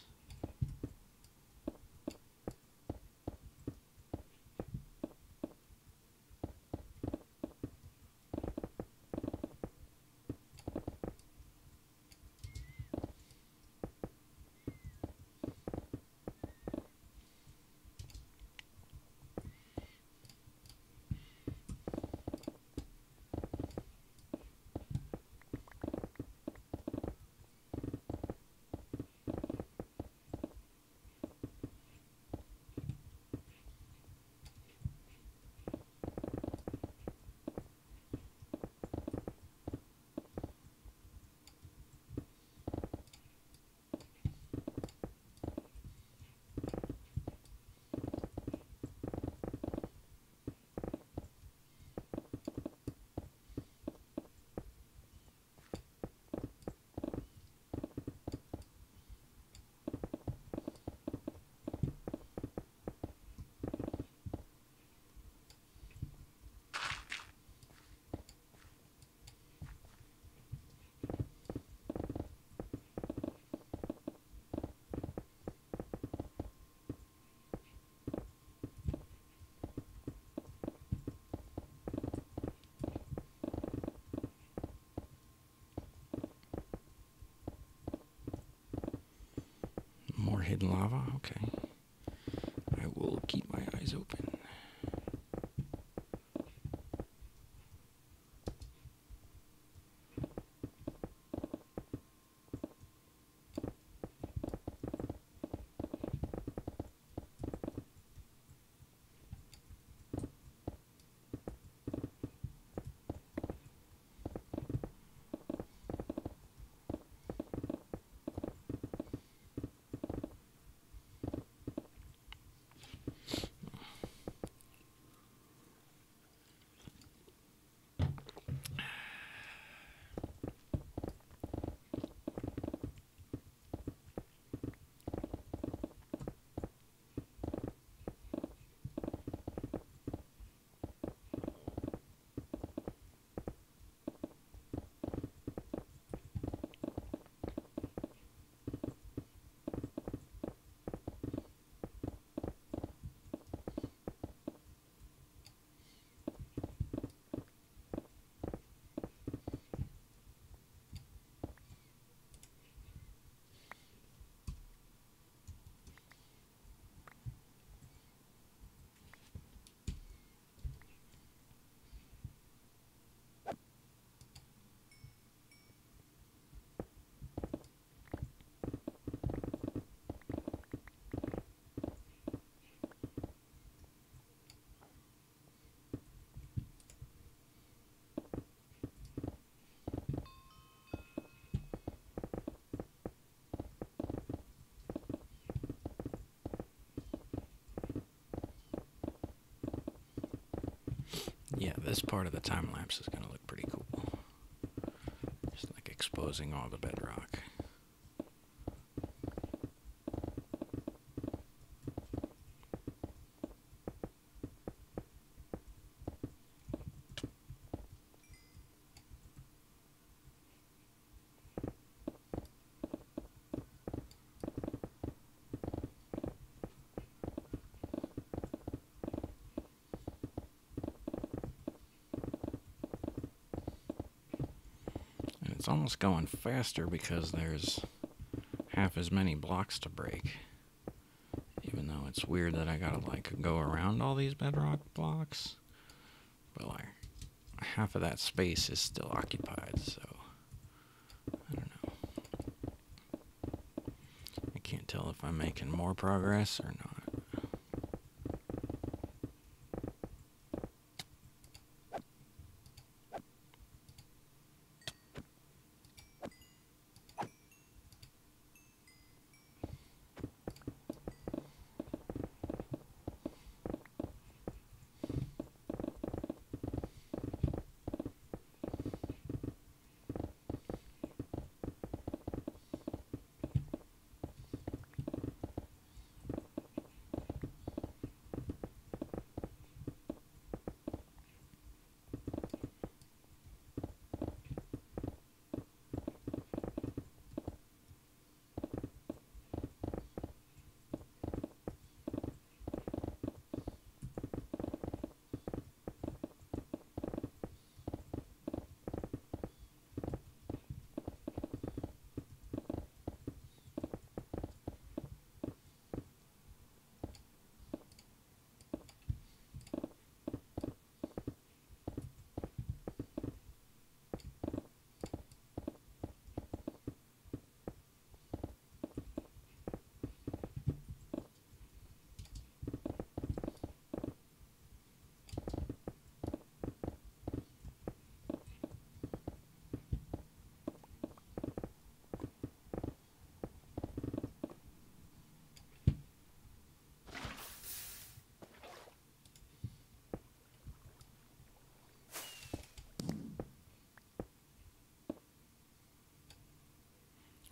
More hidden lava? Okay. I will keep my eyes open. Yeah, this part of the time lapse is going to look pretty cool. Just like exposing all the bedrock. It's almost going faster because there's half as many blocks to break. Even though it's weird that I gotta like go around all these bedrock blocks. But like half of that space is still occupied, so I don't know. I can't tell if I'm making more progress or not.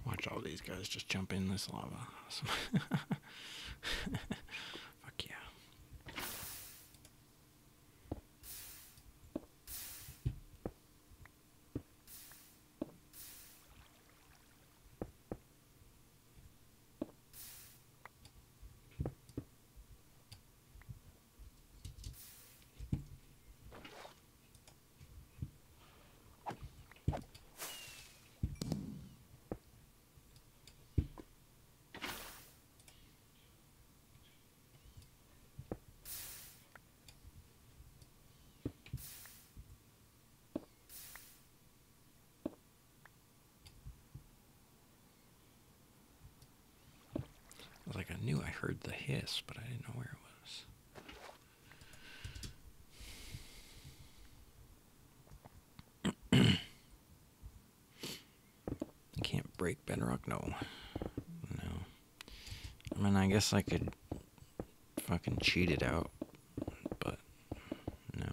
Watch all these guys just jump in this lava. Awesome. Fuck yeah. I was like, I knew I heard the hiss, but I didn't know where it was. I can't break bedrock? No. No. I mean, I guess I could fucking cheat it out, but no.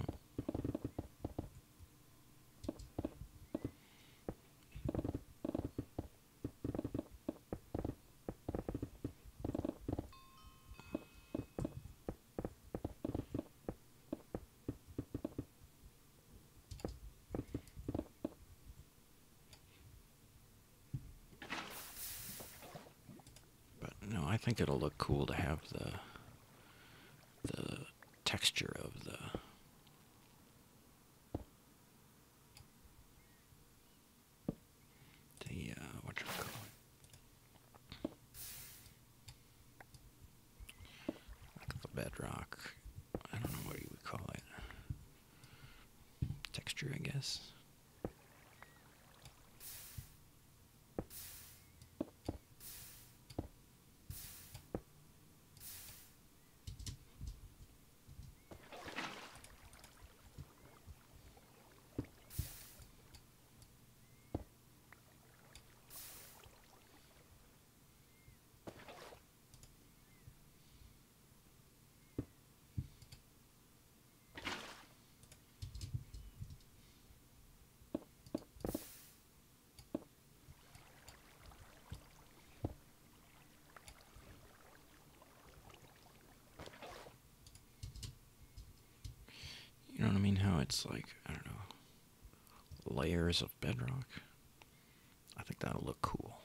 No, I think it'll look cool to have the texture of the what you call it, like the bedrock. I don't know what you would call it. Texture, I guess. it's like, I don't know, layers of bedrock. I think that'll look cool.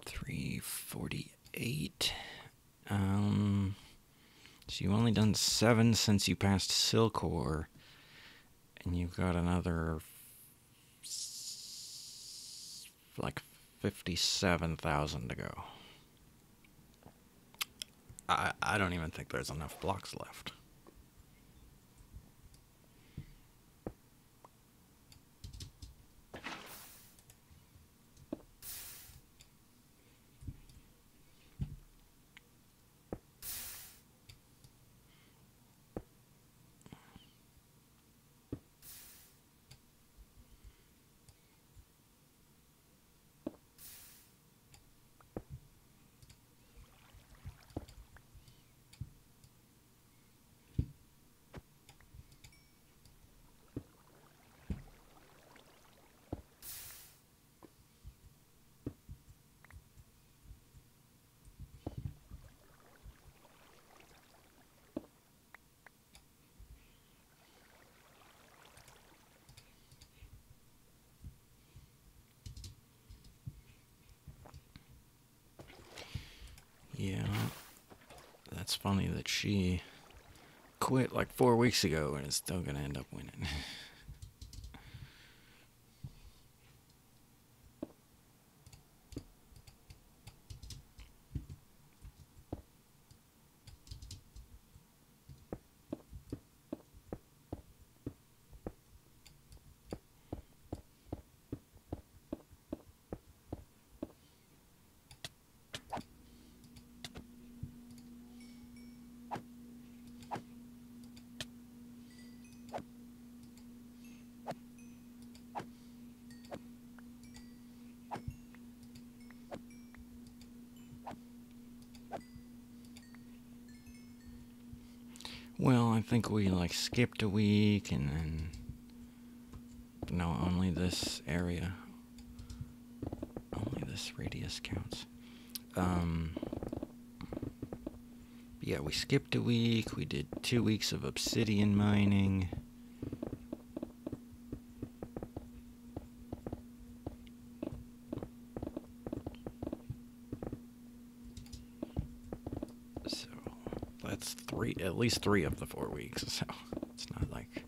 $348. So you've only done 7 since you passed Silcor, and you've got another like 57,000 to go. I don't even think there's enough blocks left. Yeah, that's funny that she quit like 4 weeks ago and is still gonna end up winning. Well, I think we like skipped a week and then no, only this area. Only this radius counts. Yeah, we skipped a week. We did 2 weeks of obsidian mining. So that's at least 3 of the 4 weeks. So it's not like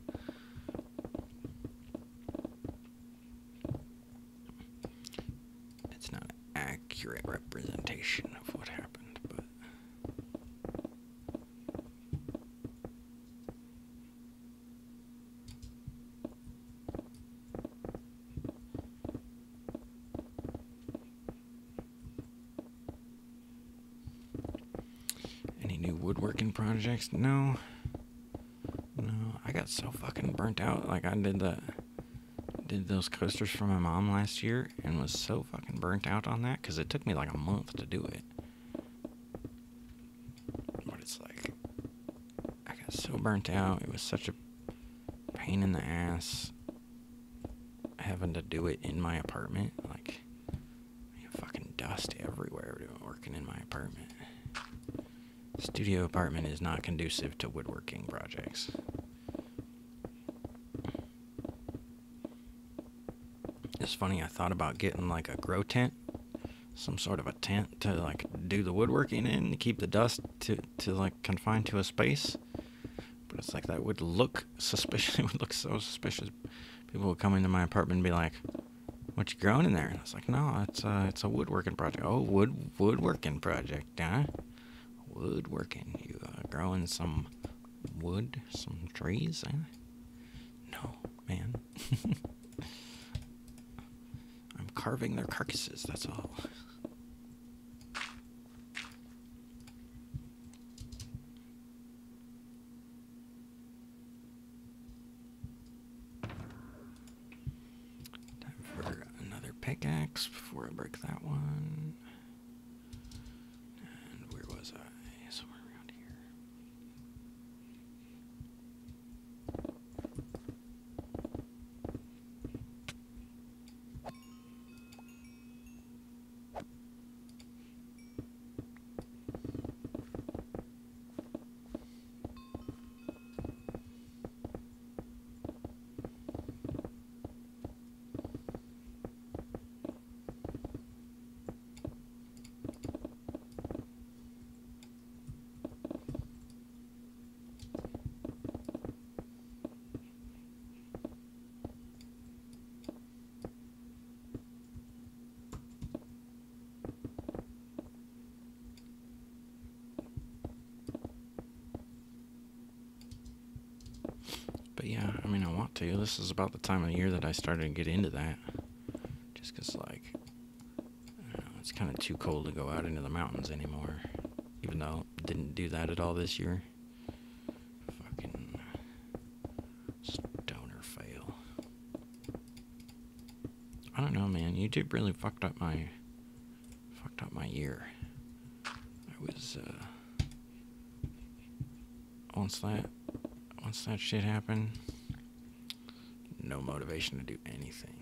it's not an accurate representation of what happened, but any new woodworking projects? No. I got so fucking burnt out. Like I did those coasters for my mom last year and was so fucking burnt out on that because it took me like a month to do it. But it's like I got so burnt out. It was such a pain in the ass having to do it in my apartment. Like fucking dust everywhere working in my apartment. Studio apartment is not conducive to woodworking projects. It's funny, I thought about getting like a grow tent, some sort of a tent to like do the woodworking in, to keep the dust to like confined to a space. But it's like that would look suspicious. It would look so suspicious. People would come into my apartment and be like, "What you growing in there?" And I was like, "No, it's a woodworking project." "Oh, woodworking project, huh? Woodworking. You growing some wood, some trees?" No, man. I'm carving their carcasses, that's all. Time for another pickaxe before I break that one. And where was I? Somewhere around here. But yeah, I mean, I want to. This is about the time of the year that I started to get into that. Just 'cause, like, I don't know, it's kind of too cold to go out into the mountains anymore. Even though I didn't do that at all this year. Fucking stoner fail. I don't know, man. YouTube really fucked up my year. I was, once that shit happened, no motivation to do anything.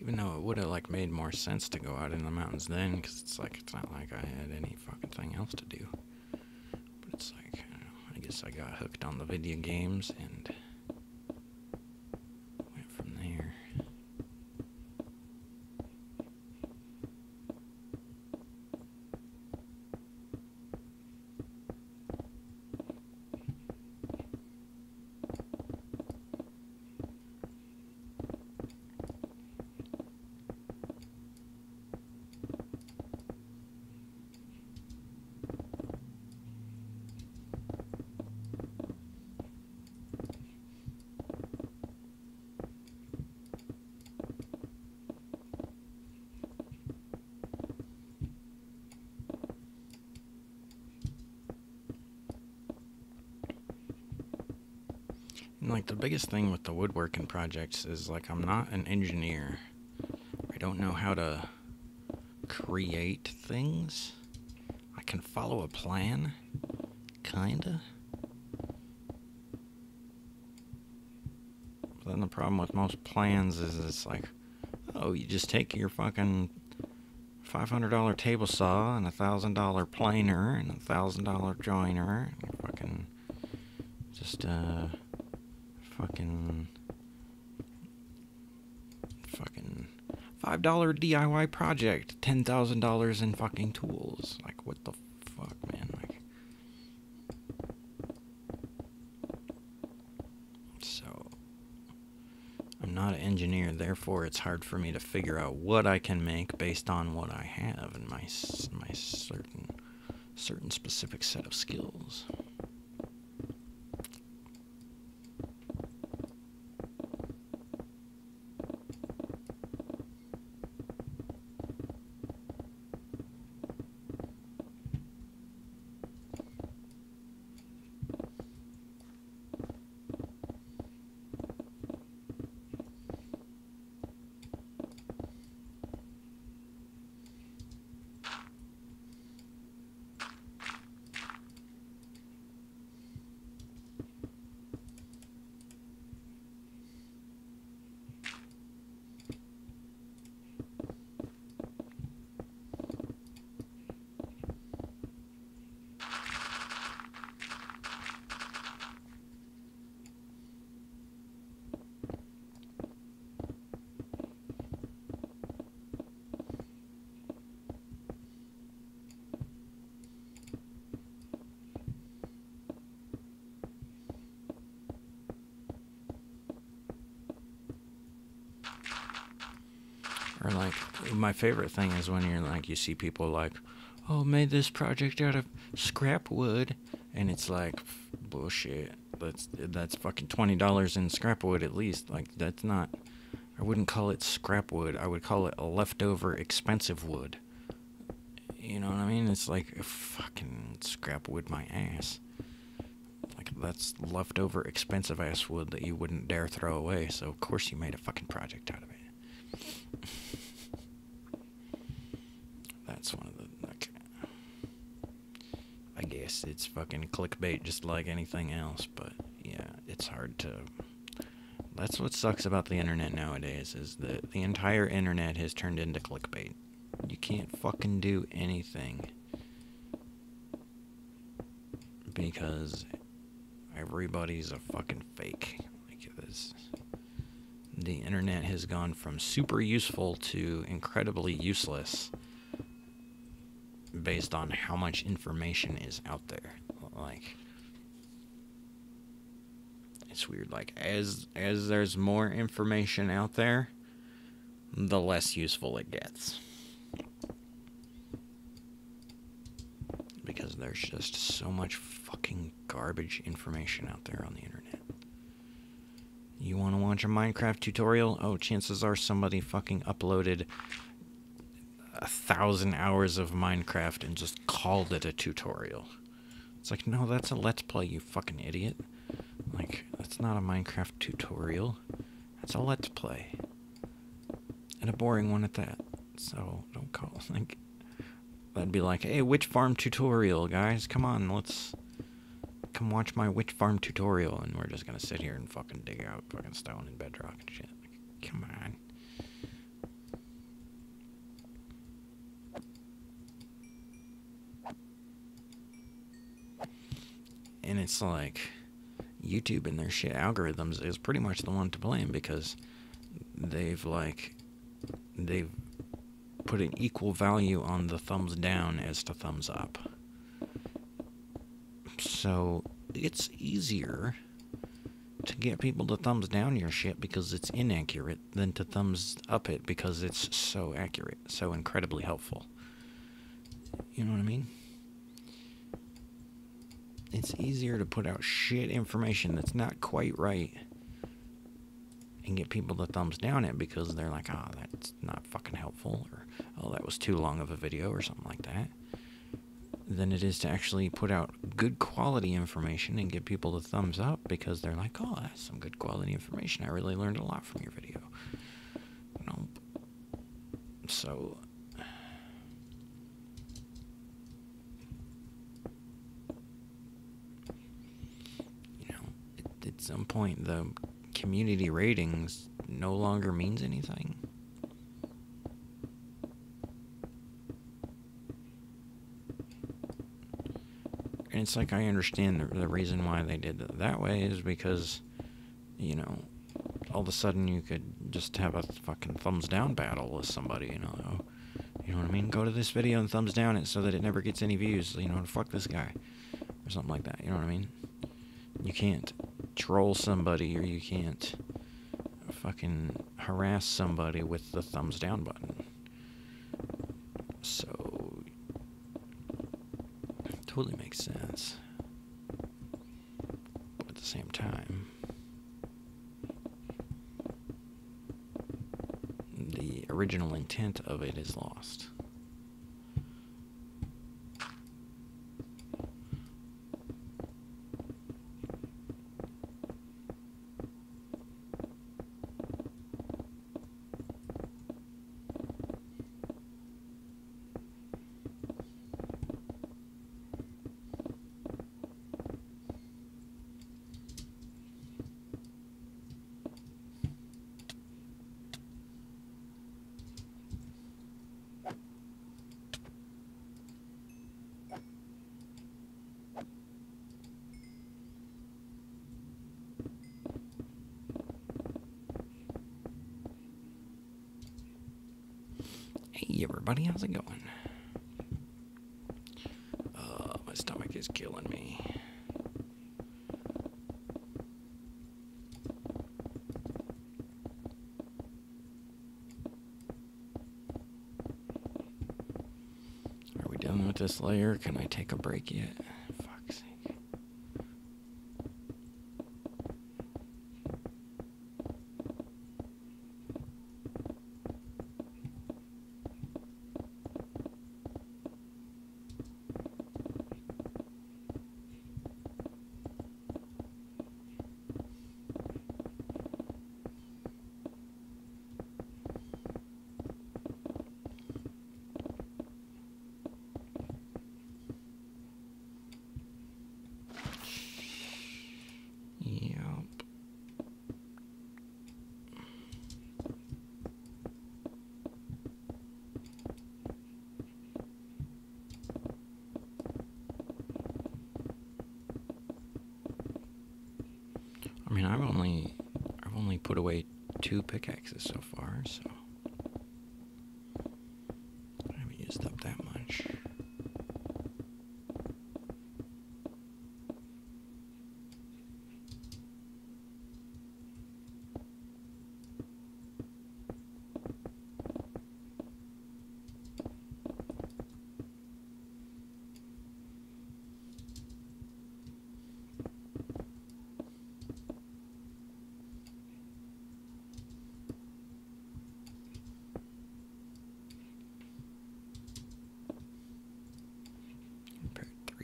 Even though it would have, like, made more sense to go out in the mountains then, because it's not like I had any fucking thing else to do. But it's like, I don't know, I guess I got hooked on the video games and went from there. And, like, the biggest thing with the woodworking projects is, like, I'm not an engineer. I don't know how to create things. I can follow a plan, kinda. But then the problem with most plans is it's like, oh, you just take your fucking $500 table saw and $1,000 planer and $1,000 joiner and fucking just fucking $5 DIY project, $10,000 in fucking tools. Like, what the fuck, man? Like, so I'm not an engineer, therefore it's hard for me to figure out what I can make based on what I have and my certain specific set of skills. My favorite thing is when you're like, you see people like, oh, made this project out of scrap wood, and it's like, bullshit. That's fucking $20 in scrap wood at least. Like, that's not. I wouldn't call it scrap wood. I would call it a leftover expensive wood. You know what I mean? It's like fucking scrap wood, my ass. Like, that's leftover expensive ass wood that you wouldn't dare throw away. So of course you made a fucking project out of it. That's one of the. Like, I guess it's fucking clickbait, just like anything else. But yeah, it's hard to. That's what sucks about the internet nowadays, is that the entire internet has turned into clickbait. You can't fucking do anything because everybody's a fucking fake. Like this, the internet has gone from super useful to incredibly useless based on how much information is out there. Like, it's weird. Like, as there's more information out there, the less useful it gets. Because there's just so much fucking garbage information out there on the internet. You want to watch a Minecraft tutorial? Oh, chances are somebody fucking uploaded 1,000 hours of Minecraft and just called it a tutorial. It's like, no, that's a Let's Play, you fucking idiot. Like, that's not a Minecraft tutorial. That's a Let's Play. And a boring one at that. So, don't call, like... That'd be like, hey, witch farm tutorial, guys. Come on, let's come watch my witch farm tutorial. And we're just gonna sit here and fucking dig out fucking stone and bedrock and shit. Like, come on. And it's like, YouTube and their shit algorithms is pretty much the one to blame, because they've put an equal value on the thumbs down as to thumbs up. So it's easier to get people to thumbs down your shit because it's inaccurate than to thumbs up it because it's so accurate, so incredibly helpful. You know what I mean? It's easier to put out shit information that's not quite right and get people to thumbs down it because they're like, oh, that's not fucking helpful, or oh, that was too long of a video, or something like that, than it is to actually put out good quality information and get people to thumbs up because they're like, oh, that's some good quality information. I really learned a lot from your video. You know? So... at some point, the community ratings no longer means anything. And it's like, I understand the reason why they did it that way is because, you know, all of a sudden you could just have a fucking thumbs down battle with somebody, you know what I mean? Go to this video and thumbs down it so that it never gets any views, you know, fuck this guy, or something like that, you know what I mean? You can't troll somebody, or you can't fucking harass somebody with the thumbs down button. So, it totally makes sense. But at the same time, the original intent of it is lost. Hey everybody, how's it going? My stomach is killing me. with this layer? Can I take a break yet? Fuck's sake. I mean, I've only put away 2 pickaxes so far, so I haven't used up that much.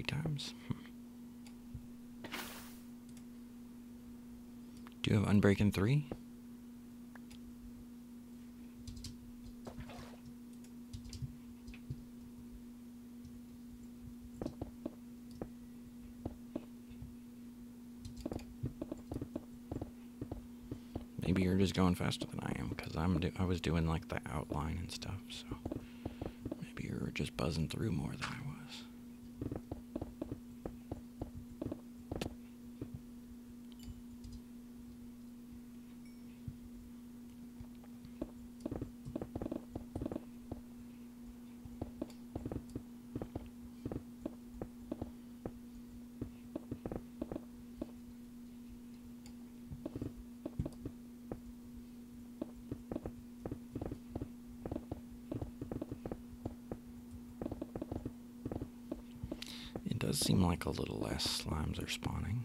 Times. Do you have Unbreaking 3? Maybe you're just going faster than I am, because I was doing like the outline and stuff, so maybe you were just buzzing through more than I was. It does seem like a little less slimes are spawning.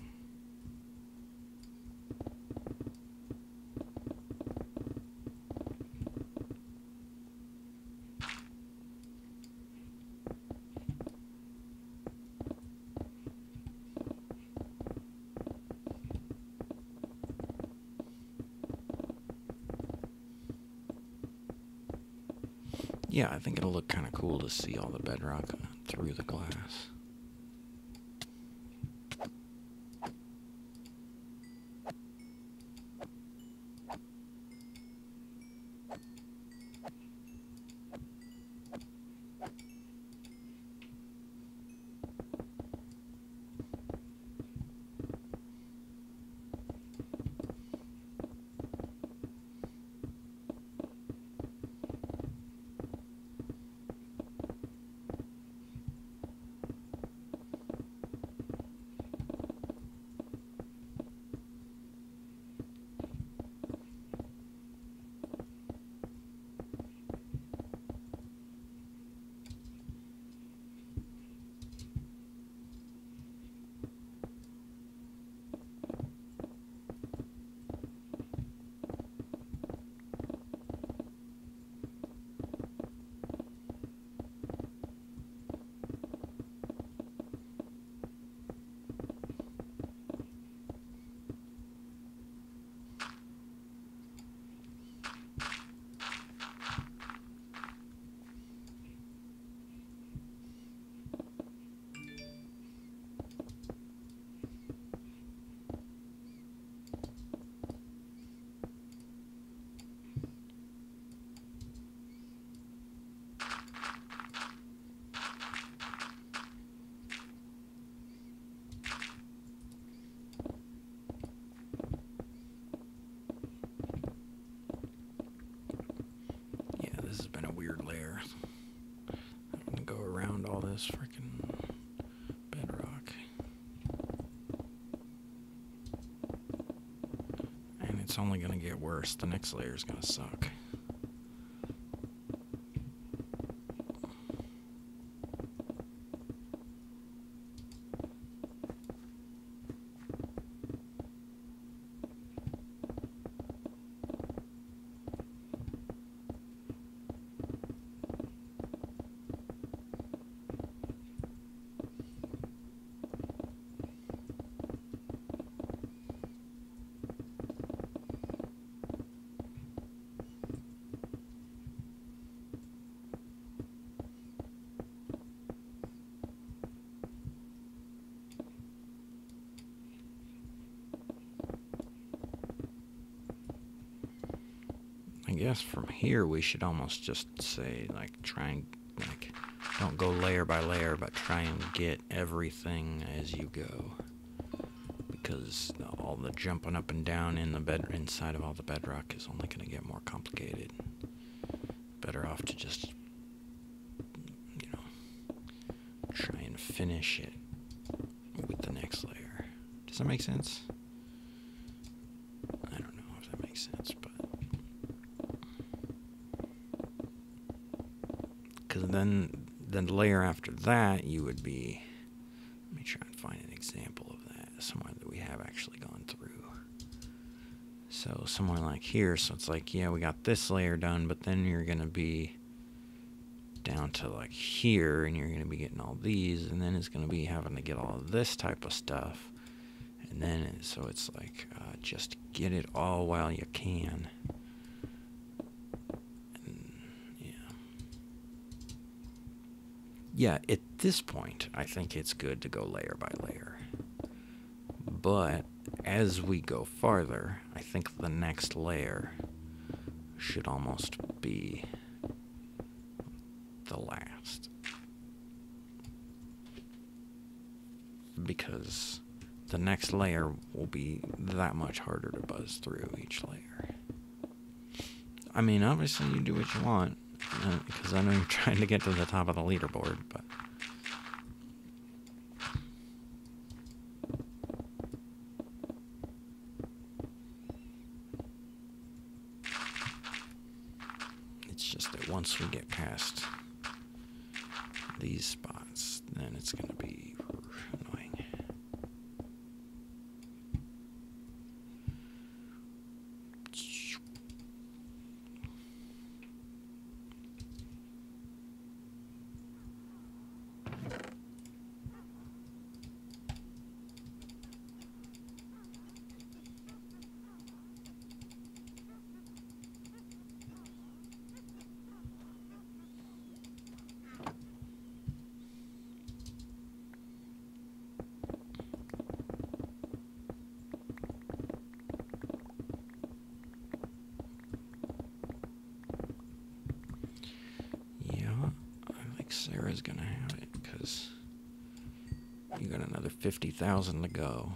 Yeah, I think it'll look kind of cool to see all the bedrock through the glass. This freaking bedrock. And it's only gonna get worse. The next layer is gonna suck. guess from here we should almost just say, like, try and, like, don't go layer by layer, but try and get everything as you go. Because all the jumping up and down in the bed inside of all the bedrock is only going to get more complicated. Better off to just, you know, try and finish it with the next layer. Does that make sense? I don't know if that makes sense, but because then the layer after that you would be, let me try and find an example of that, somewhere that we have actually gone through. So somewhere like here, so it's like, yeah, we got this layer done, but then you're going to be down to like here, and you're going to be getting all these, and then it's going to be having to get all of this type of stuff. And then, so it's like, just get it all while you can. And, yeah, at this point, I think it's good to go layer by layer. But as we go farther, I think the next layer should almost be the last. Because the next layer will be that much harder to buzz through each layer. I mean, obviously you do what you want, because I know you're trying to get to the top of the leaderboard, but it's just that once we get past these spots, then it's going to be annoying. Sarah's gonna have it, because you got another 50,000 to go.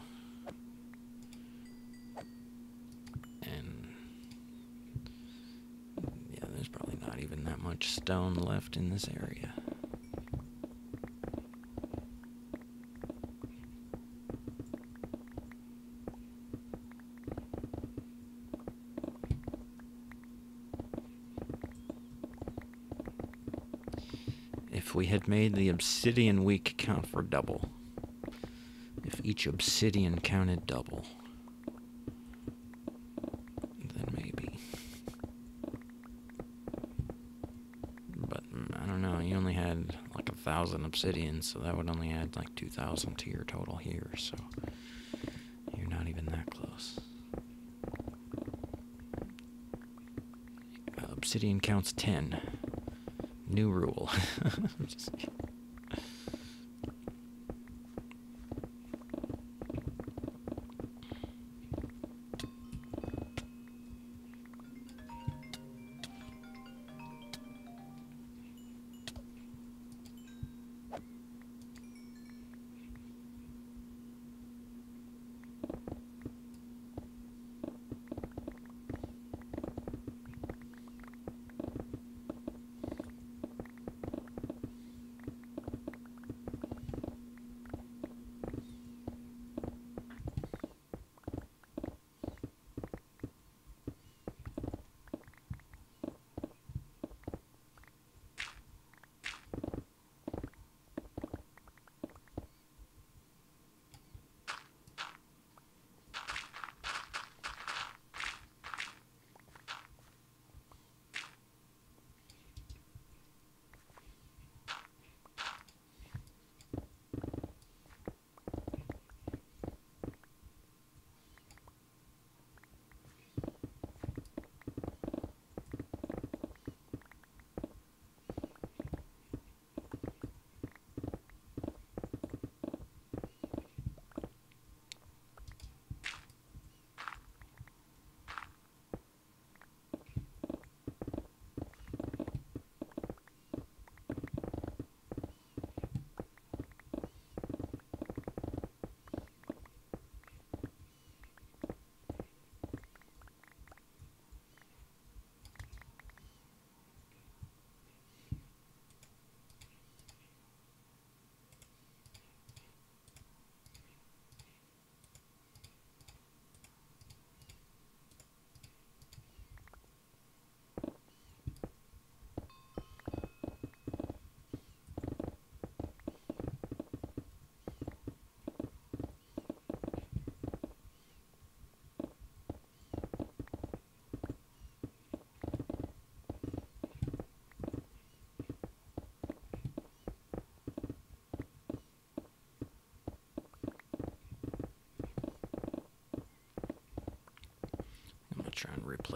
And yeah, there's probably not even that much stone left in this area. If we had made the obsidian week count for double, if each obsidian counted double, then maybe. But I don't know, you only had like 1,000 obsidian, so that would only add like 2,000 to your total here, so you're not even that close. Obsidian counts 10. New rule. Just kidding.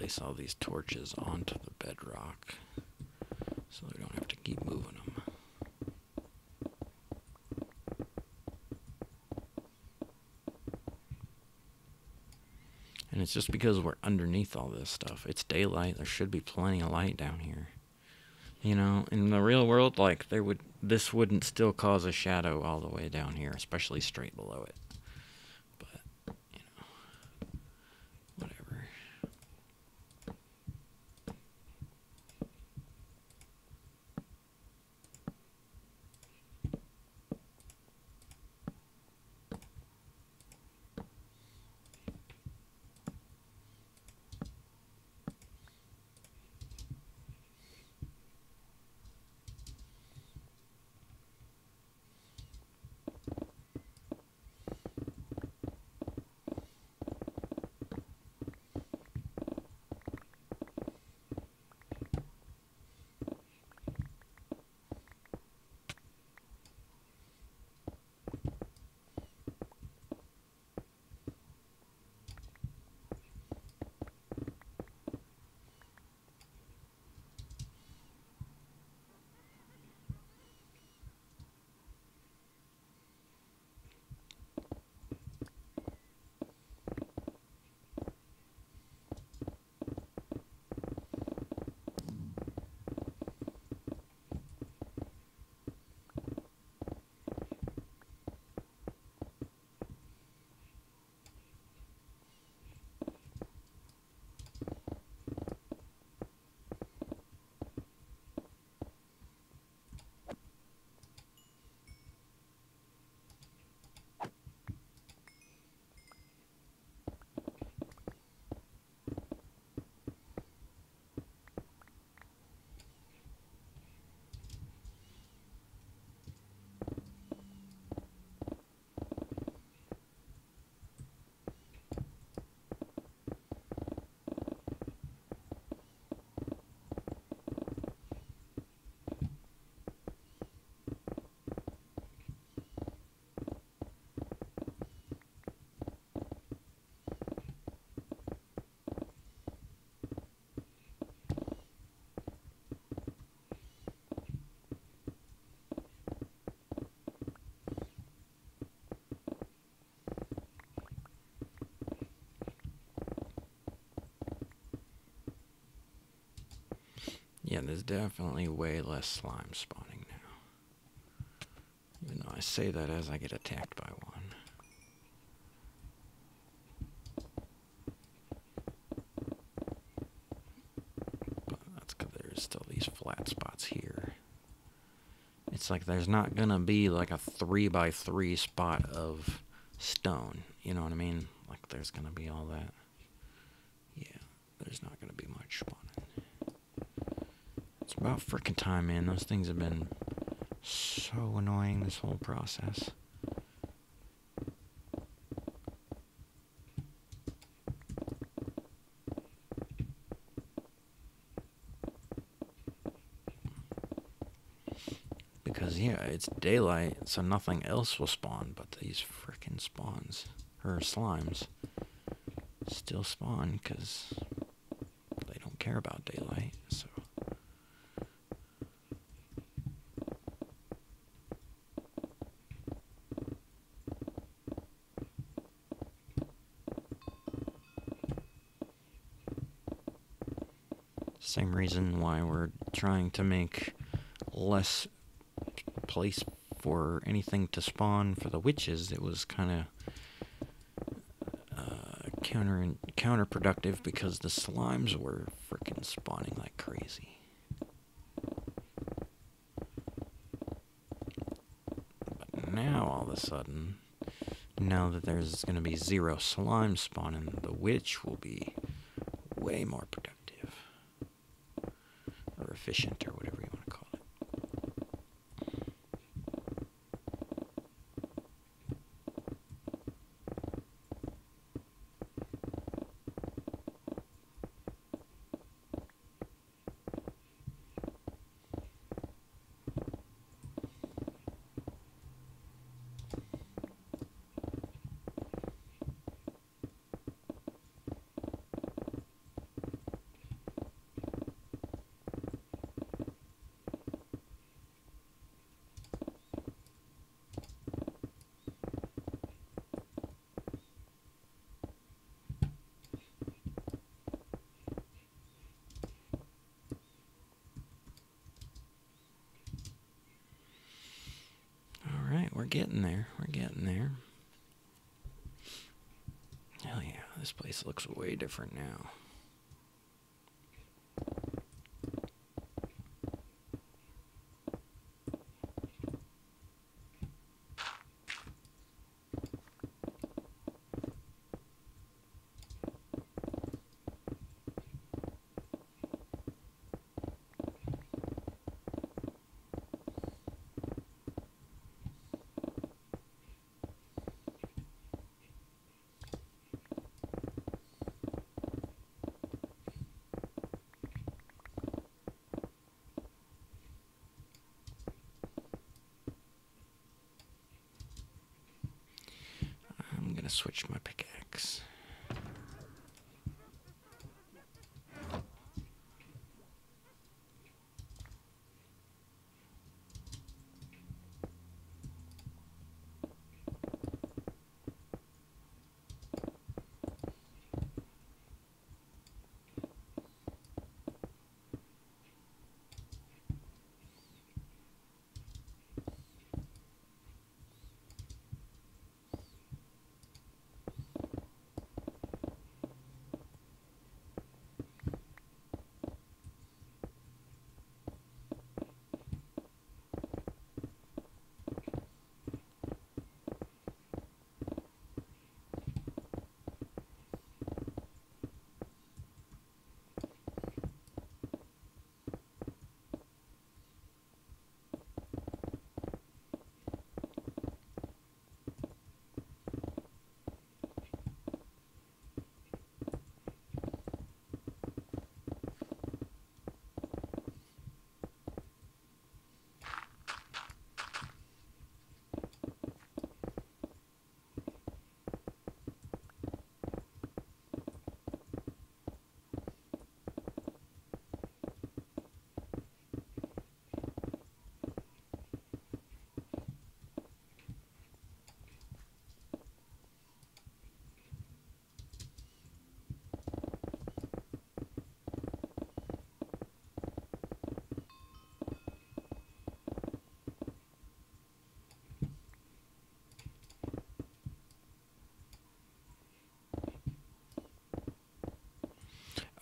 place all these torches onto the bedrock so we don't have to keep moving them. And it's just because we're underneath all this stuff. It's daylight. There should be plenty of light down here. You know, in the real world, like, this wouldn't still cause a shadow all the way down here, especially straight below it. But, you know, whatever. Yeah, there's definitely way less slime spawning now. Even though I say that as I get attacked by one. But that's because there's still these flat spots here. It's like there's not gonna be like a 3x3 spot of stone. You know what I mean? Like there's gonna be all that. Yeah, there's not gonna be much spawning. It's about frickin' time, man. Those things have been so annoying this whole process. Because, yeah, it's daylight, so nothing else will spawn but these frickin' spawns. Or slimes. Still spawn, because they don't care about daylight, so... Same reason why we're trying to make less place for anything to spawn for the witches. It was kind of counterproductive because the slimes were freaking spawning like crazy. But now all of a sudden, now that there's going to be 0 slime spawning, the witch will be way more productive. Or efficient, or whatever you want to call it. We're getting there. We're getting there. Hell yeah, this place looks way different now. I'm gonna switch my pickaxe.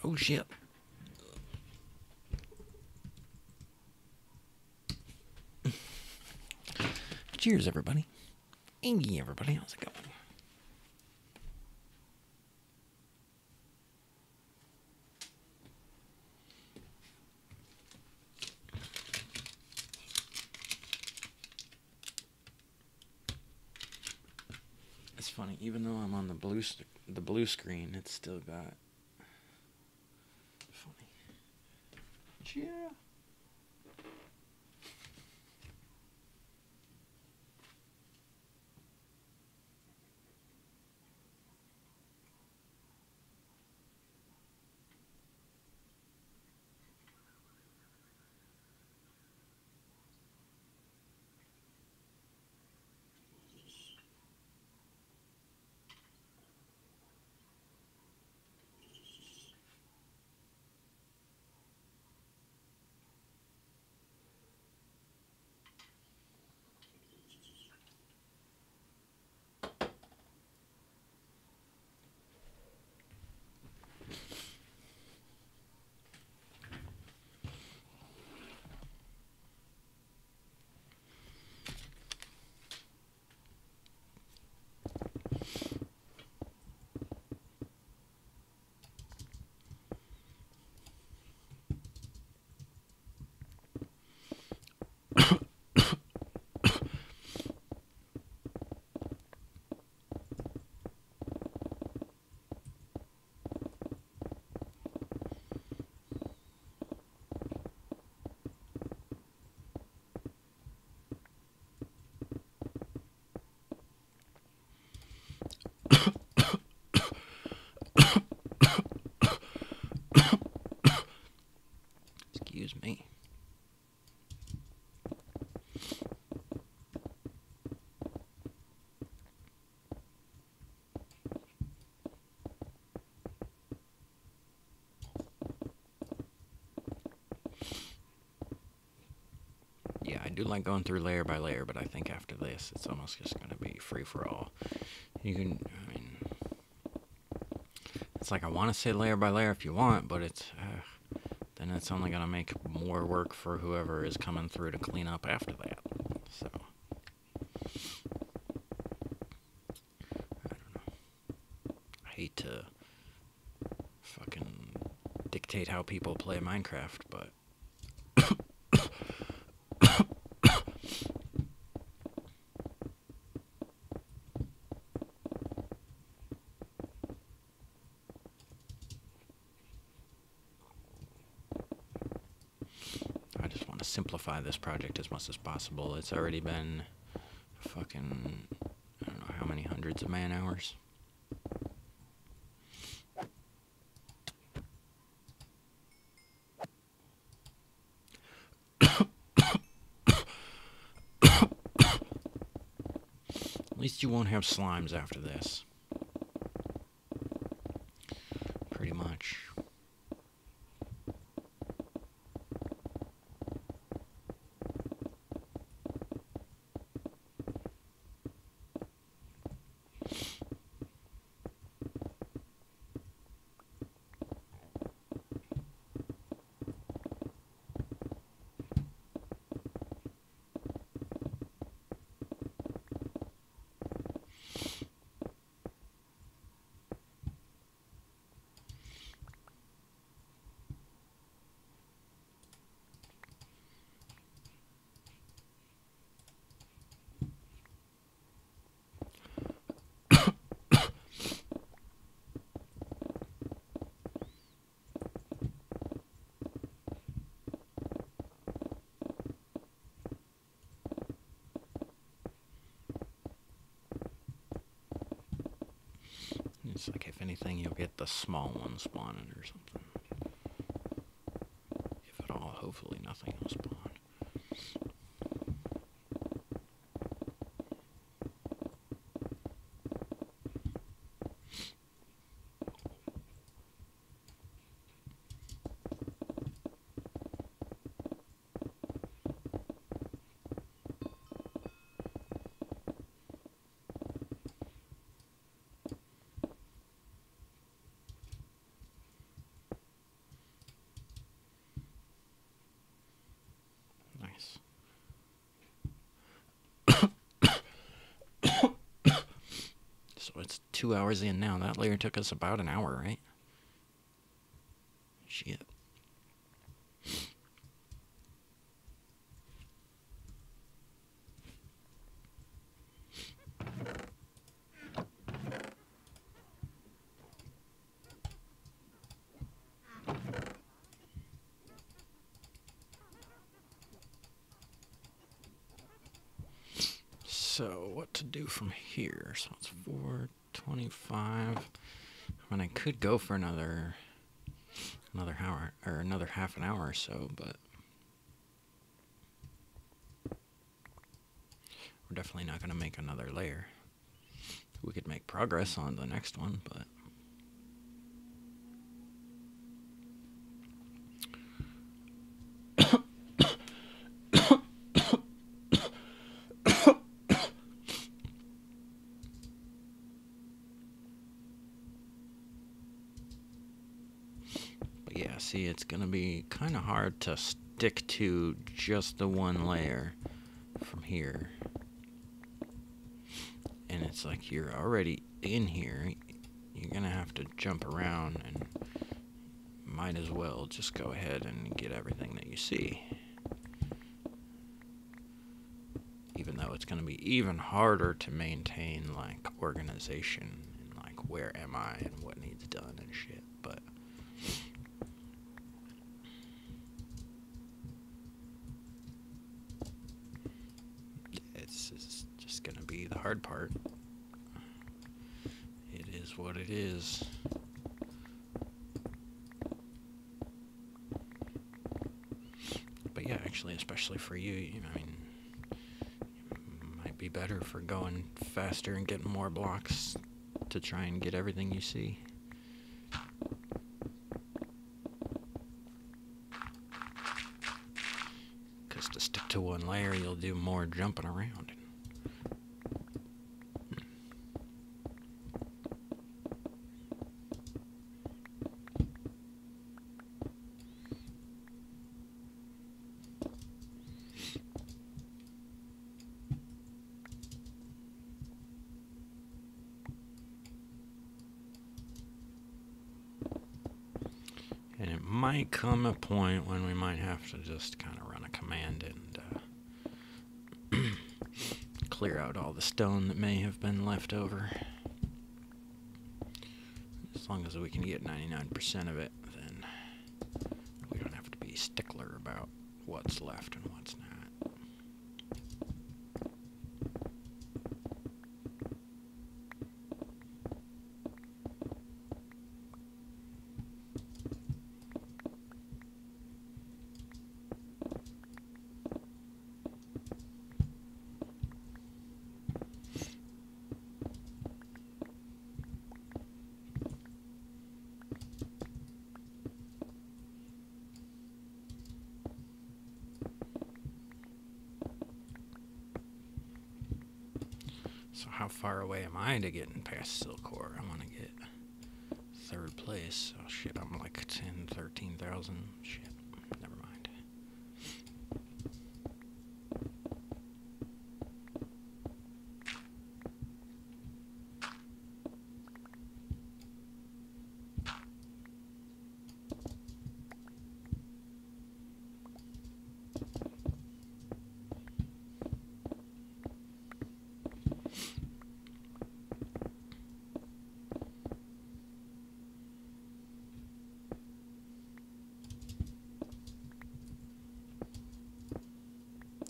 Oh shit. Cheers, everybody. Hey, everybody. How's it going? It's funny, even though I'm on the blue screen, it's still got funny. Yeah. do like going through layer by layer, but I think after this, it's almost just going to be free for all. You can, I mean, it's like I want to say layer by layer if you want, but it's, then it's only going to make more work for whoever is coming through to clean up after that. So, I don't know. I hate to fucking dictate how people play Minecraft, but I just want to simplify this project as much as possible. It's already been fucking, I don't know how many hundreds of man hours. At least you won't have slimes after this. Pretty much. It's like, if anything, you'll get the small one spawning or something. If at all, hopefully nothing will spawn. Nice. So it's 2 hours in now. That layer took us about an hour, right? Shit. So, what to do from here? So it's 4:25. I mean, I could go for another hour, or another half an hour or so, but we're definitely not going to make another layer. We could make progress on the next one, but yeah, see, it's going to be kind of hard to stick to just the one layer from here. And it's like you're already in here. You're going to have to jump around, and might as well just go ahead and get everything that you see. Even though it's going to be even harder to maintain, like, organization and, like, where am I and what needs done and shit, but it's just going to be the hard part. It is what it is. But yeah, actually, especially for you, you know, I mean, be better for going faster and getting more blocks to try and get everything you see. Because to stick to to one layer, you'll do more jumping around. And it might come a point when we might have to just kind of run a command and clear out all the stone that may have been left over. As long as we can get 99% of it, then we don't have to be stickler about what's left and what's not. So how far away am I to getting past Silcor? I want to get 3rd place. Oh shit, I'm like 10, 13,000. Shit, never mind.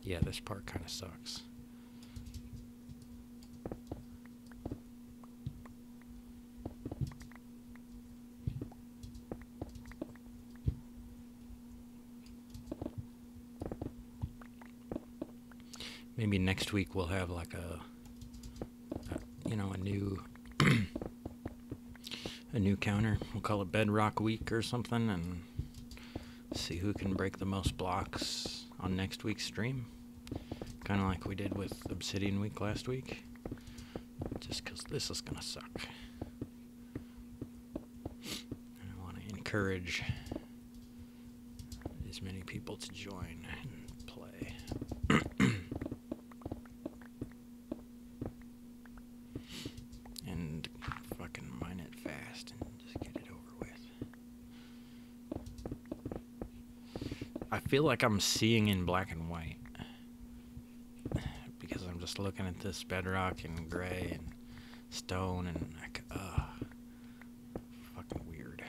Yeah, this part kind of sucks. Maybe next week we'll have like a new a new counter. We'll call it Bedrock Week or something, and see who can break the most blocks on next week's stream. Kind of like we did with Obsidian Week last week. Just because this is going to suck. And I want to encourage as many people to join and play. And fucking mine it fast and just get it over with. I feel like I'm seeing in black and white. Because I'm just looking at this bedrock and gray and stone and like, fucking weird.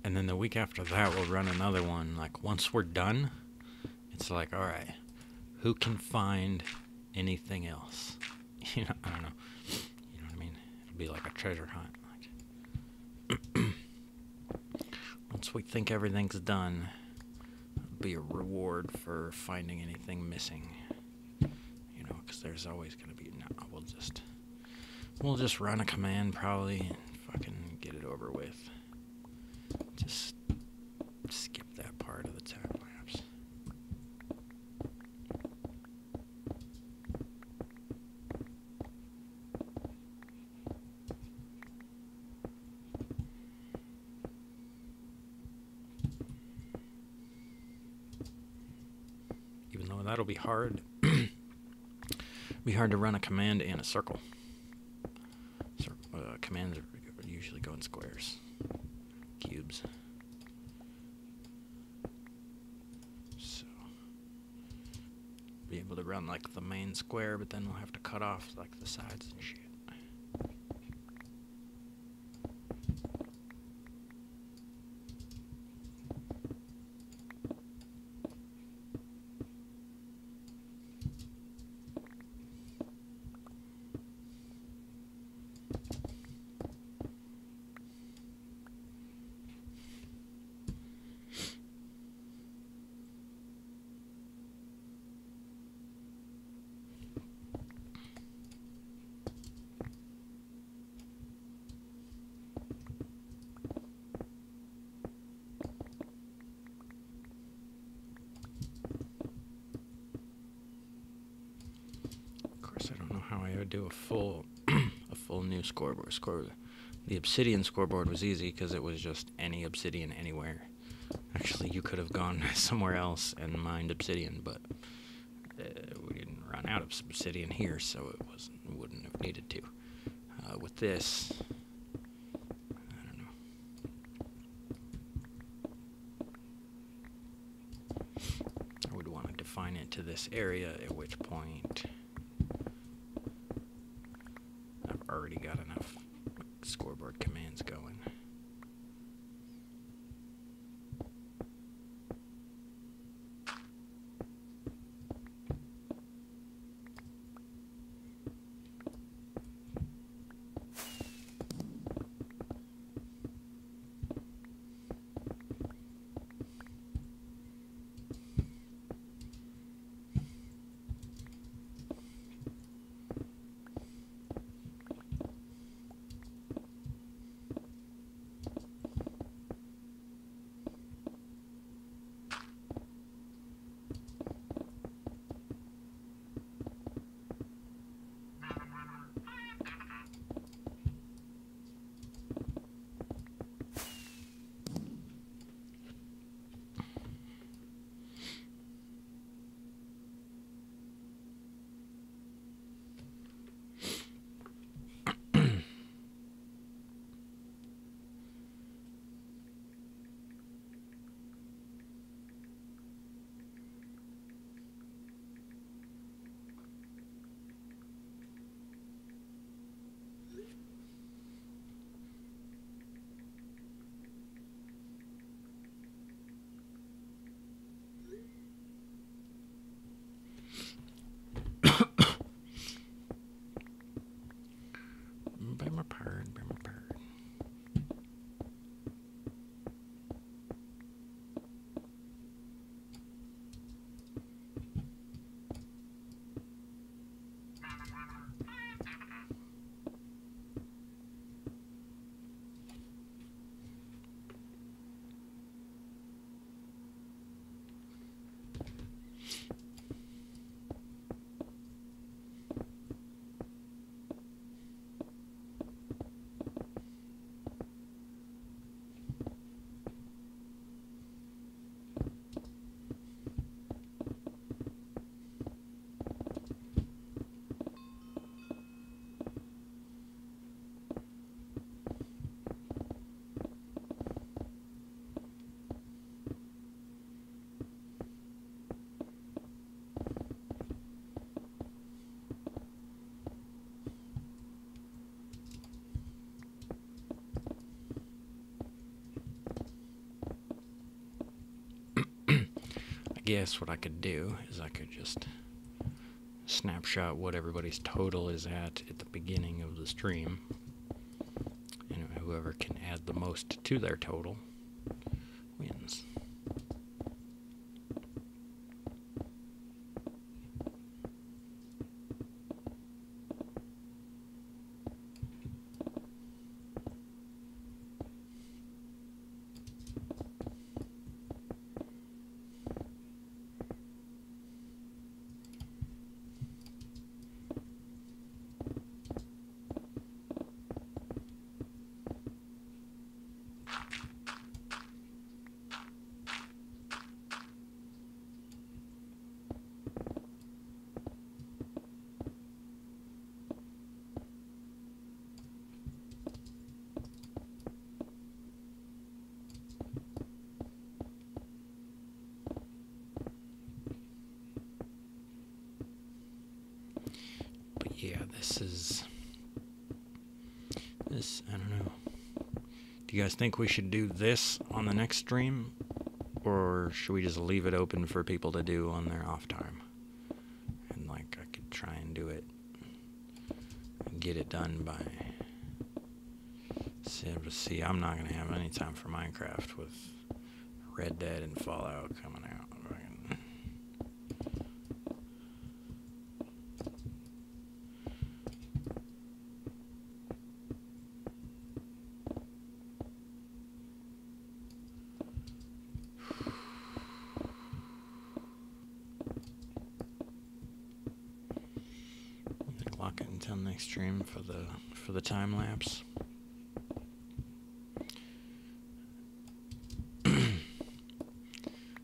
And then the week after that, we'll run another one. Like, once we're done, it's like, all right, who can find anything else? I don't know. You know what I mean? It'll be like a treasure hunt. Like, once we think everything's done, it'll be a reward for finding anything missing. Because there's always going to be, we'll just run a command probably and fucking get it over with. Just skip that part of the time lapse. Even though that'll be hard. Be hard to run a command in a circle. Commands are usually go in squares. Cubes. So be able to run like the main square, but then we'll have to cut off like the sides and shit. would do a full a full new scoreboard. The Obsidian scoreboard was easy because it was just any Obsidian anywhere. Actually, you could have gone somewhere else and mined Obsidian, but we didn't run out of Obsidian here, so it wouldn't have needed to. With this, I don't know. I would want to define it to this area, at which point I've already got enough scoreboard commands going. I guess what I could do is I could just snapshot what everybody's total is at the beginning of the stream, and whoever can add the most to their total wins. Yeah, I don't know. Do you guys think we should do this on the next stream? Or should we just leave it open for people to do on their off time? And like, I could try and do it and get it done by... See, I'm not going to have any time for Minecraft with Red Dead and Fallout coming out. Lock it until next stream for the time lapse.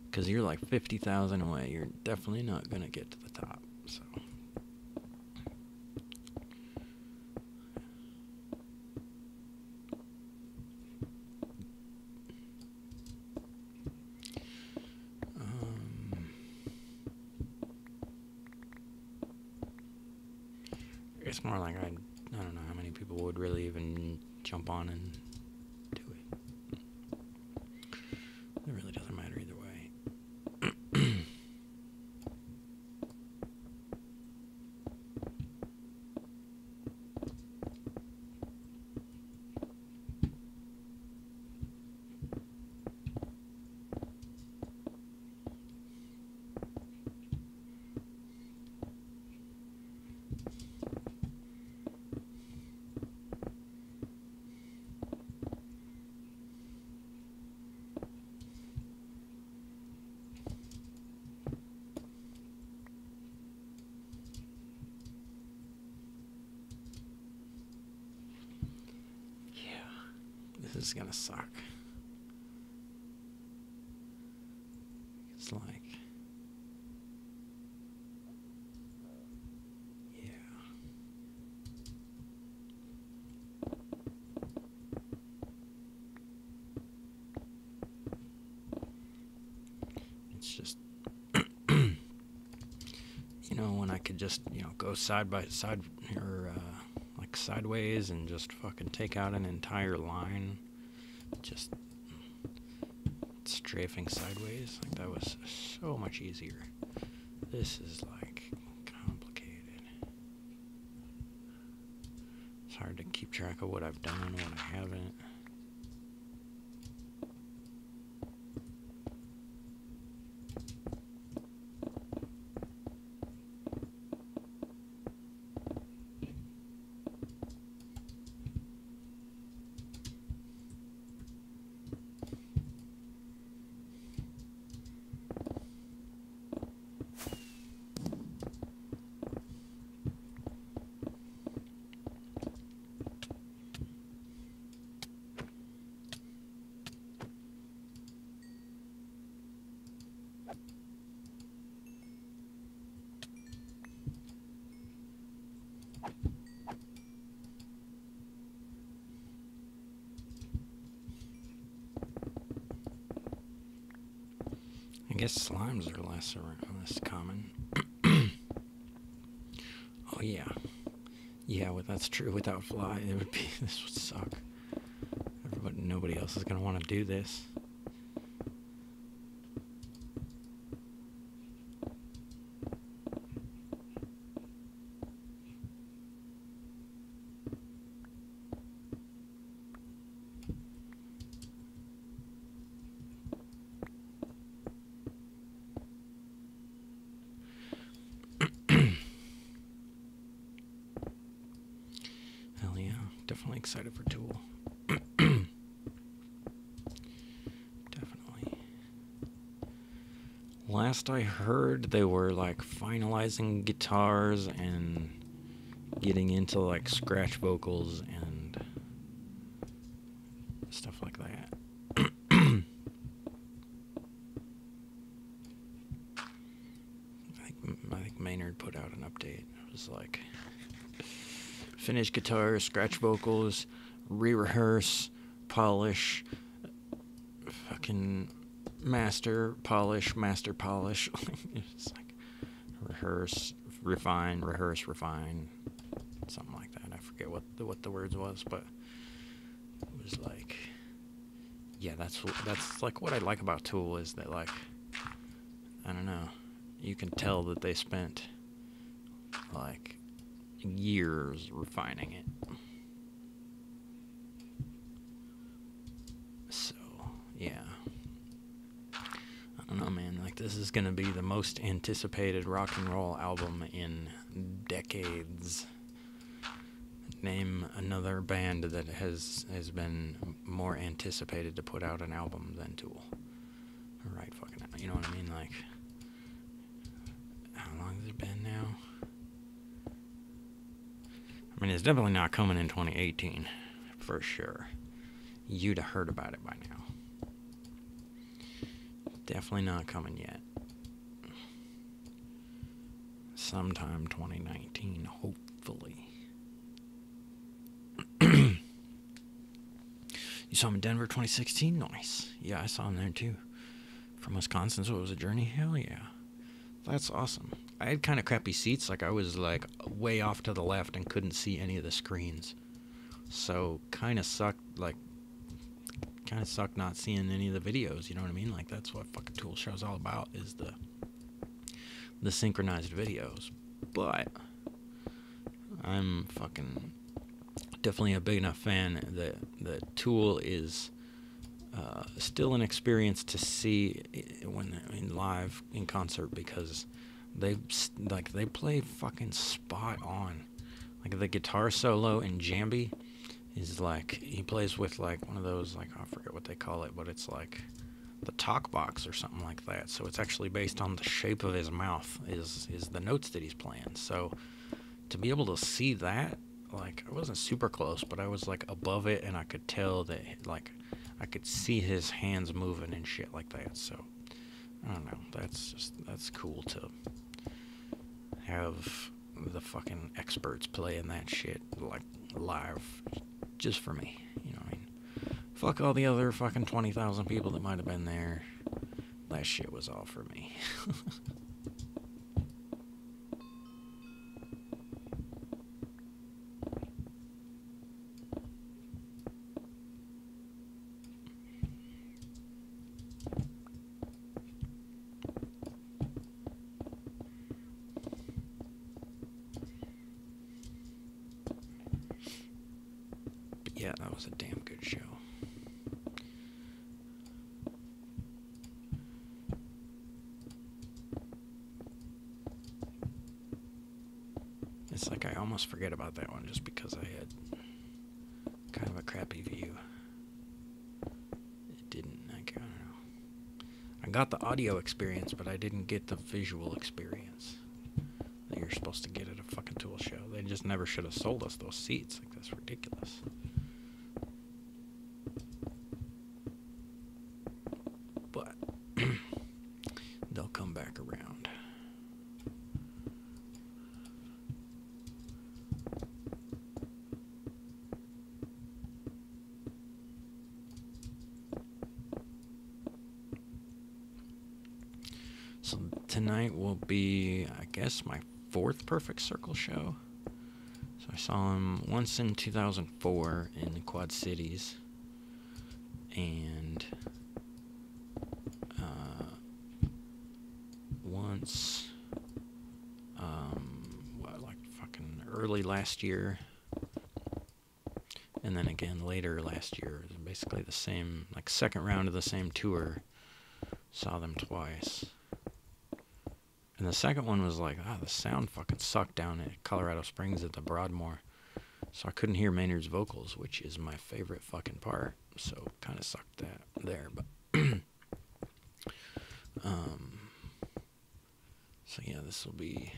Because you're like 50,000 away. You're definitely not going to get to the top. So. It's more like I don't know how many people would really even jump on and do it. It really doesn't matter either way. This is gonna suck. It's like, yeah. It's just, you know, when I could just, you know, go side by side or like sideways and just fucking take out an entire line. Just strafing sideways, like that was so much easier. This is like complicated. It's hard to keep track of what I've done and what I haven't. I guess slimes are less common. Oh yeah. Yeah, well, that's true. Without fly, it would be, this would suck. Nobody else is gonna want to do this. Hell yeah, definitely excited for Tool. Definitely. Last I heard, they were like finalizing guitars and getting into like scratch vocals and stuff like that. I think Maynard put out an update. It was like finish guitars, scratch vocals, re-rehearse, polish, fucking master, polish, master, polish. It's like rehearse, refine, rehearse, refine, something like that. I forget what the words was, but it was like, yeah, that's like what I like about Tool is that, like, I don't know, you can tell that they spent like years refining it. So, yeah. I don't know, man. Like, this is gonna be the most anticipated rock and roll album in decades. Name another band that has been more anticipated to put out an album than Tool. Right fucking now. You know what I mean? Like, how long has it been now? I mean, it's definitely not coming in 2018, for sure. You'd have heard about it by now. Definitely not coming yet. Sometime 2019, hopefully. You saw him in Denver 2016? Nice. Yeah, I saw him there too. From Wisconsin, so it was a journey? Hell yeah. That's awesome. I had kind of crappy seats. Like, I was, like, way off to the left and couldn't see any of the screens. So, kind of sucked, not seeing any of the videos, you know what I mean? Like, that's what fucking Tool Show's all about, is the synchronized videos. But I'm fucking definitely a big enough fan that Tool is still an experience to see when in live in concert, because they play fucking spot on. Like, the guitar solo in Jambi is like, he plays with like one of those, like, I forget what they call it, but it's like the talk box or something like that. So it's actually based on the shape of his mouth is the notes that he's playing. So to be able to see that, like, I wasn't super close, but I was like above it, and I could tell that, like, I could see his hands moving and shit like that. So I don't know, that's cool to have the fucking experts playing that shit, like, live, just for me, you know what I mean? Fuck all the other fucking 20,000 people that might have been there. That shit was all for me. But yeah, that was a damn good show. It's like I almost forget about that one just because I had kind of a crappy view. It didn't, like, I don't know. I got the audio experience, but I didn't get the visual experience that you're supposed to get at a fucking Tool show. They just never should have sold us those seats. Like, that's ridiculous. But they'll come back around. So tonight will be, I guess, my 4th Perfect Circle show. So I saw him once in 2004 in the Quad Cities, and once, like fucking early last year, and then again later last year. Basically the same, like, second round of the same tour. Saw them twice. And the second one was like, the sound fucking sucked down at Colorado Springs at the Broadmoor. So I couldn't hear Maynard's vocals, which is my favorite fucking part. So kind of sucked that there. But so yeah, this will be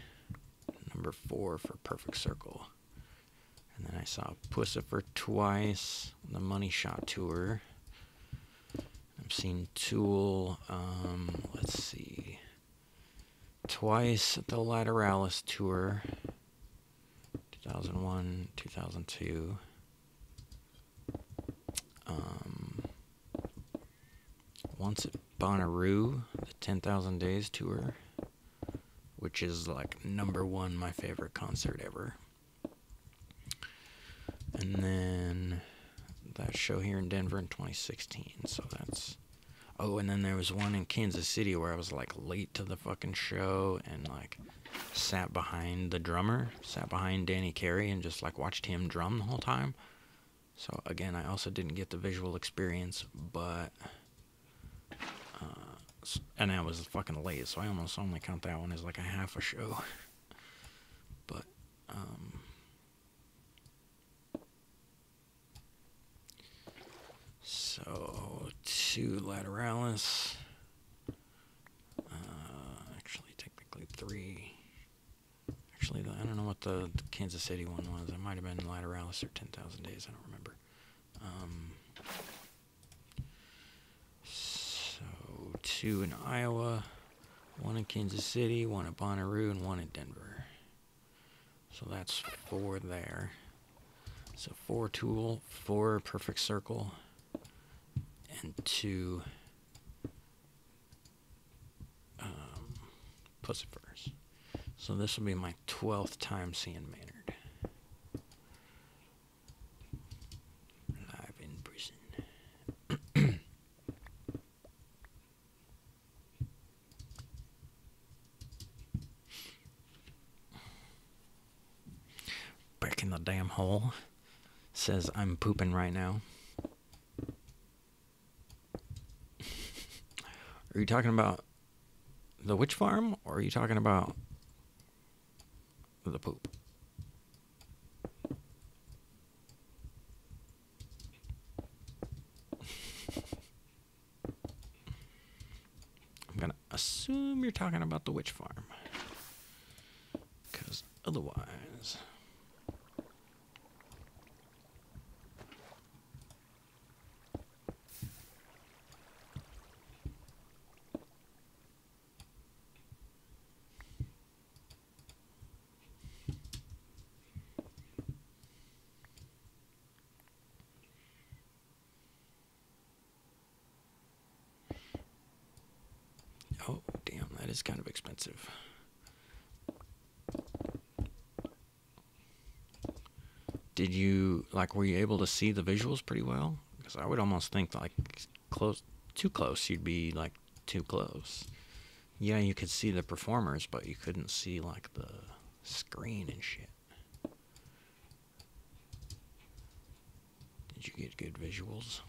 number 4 for Perfect Circle. And then I saw Puscifer twice, the Money Shot tour. I've seen Tool, let's see, twice at the Lateralis tour, 2001, 2002. Once at Bonnaroo, the 10,000 Days tour, which is like number 1 my favorite concert ever. And then that show here in Denver in 2016. So that's... Oh, and then there was one in Kansas City where I was like late to the fucking show and like sat behind the drummer, sat behind Danny Carey, and just like watched him drum the whole time. So again, I also didn't get the visual experience, but and I was fucking late, so I almost only count that one as like a half a show. But so 2 Lateralis, actually technically 3. Actually, I don't know what the Kansas City one was. It might have been Lateralis or 10,000 Days. I don't remember. So 2 in Iowa, 1 in Kansas City, 1 at Bonnaroo, and 1 in Denver. So that's 4 there. So 4 Tool, 4 Perfect Circle, and 2 Pussifers. So this will be my 12th time seeing Maynard. Live in prison. Back in the damn hole. Says I'm pooping right now. Are you talking about the witch farm, or are you talking about the poop? I'm gonna assume you're talking about the witch farm, because otherwise... Oh, damn, that is kind of expensive. Did you, like, were you able to see the visuals pretty well? Because I would almost think, like, too close, you'd be, like, too close. Yeah, you could see the performers, but you couldn't see, like, the screen and shit. Did you get good visuals?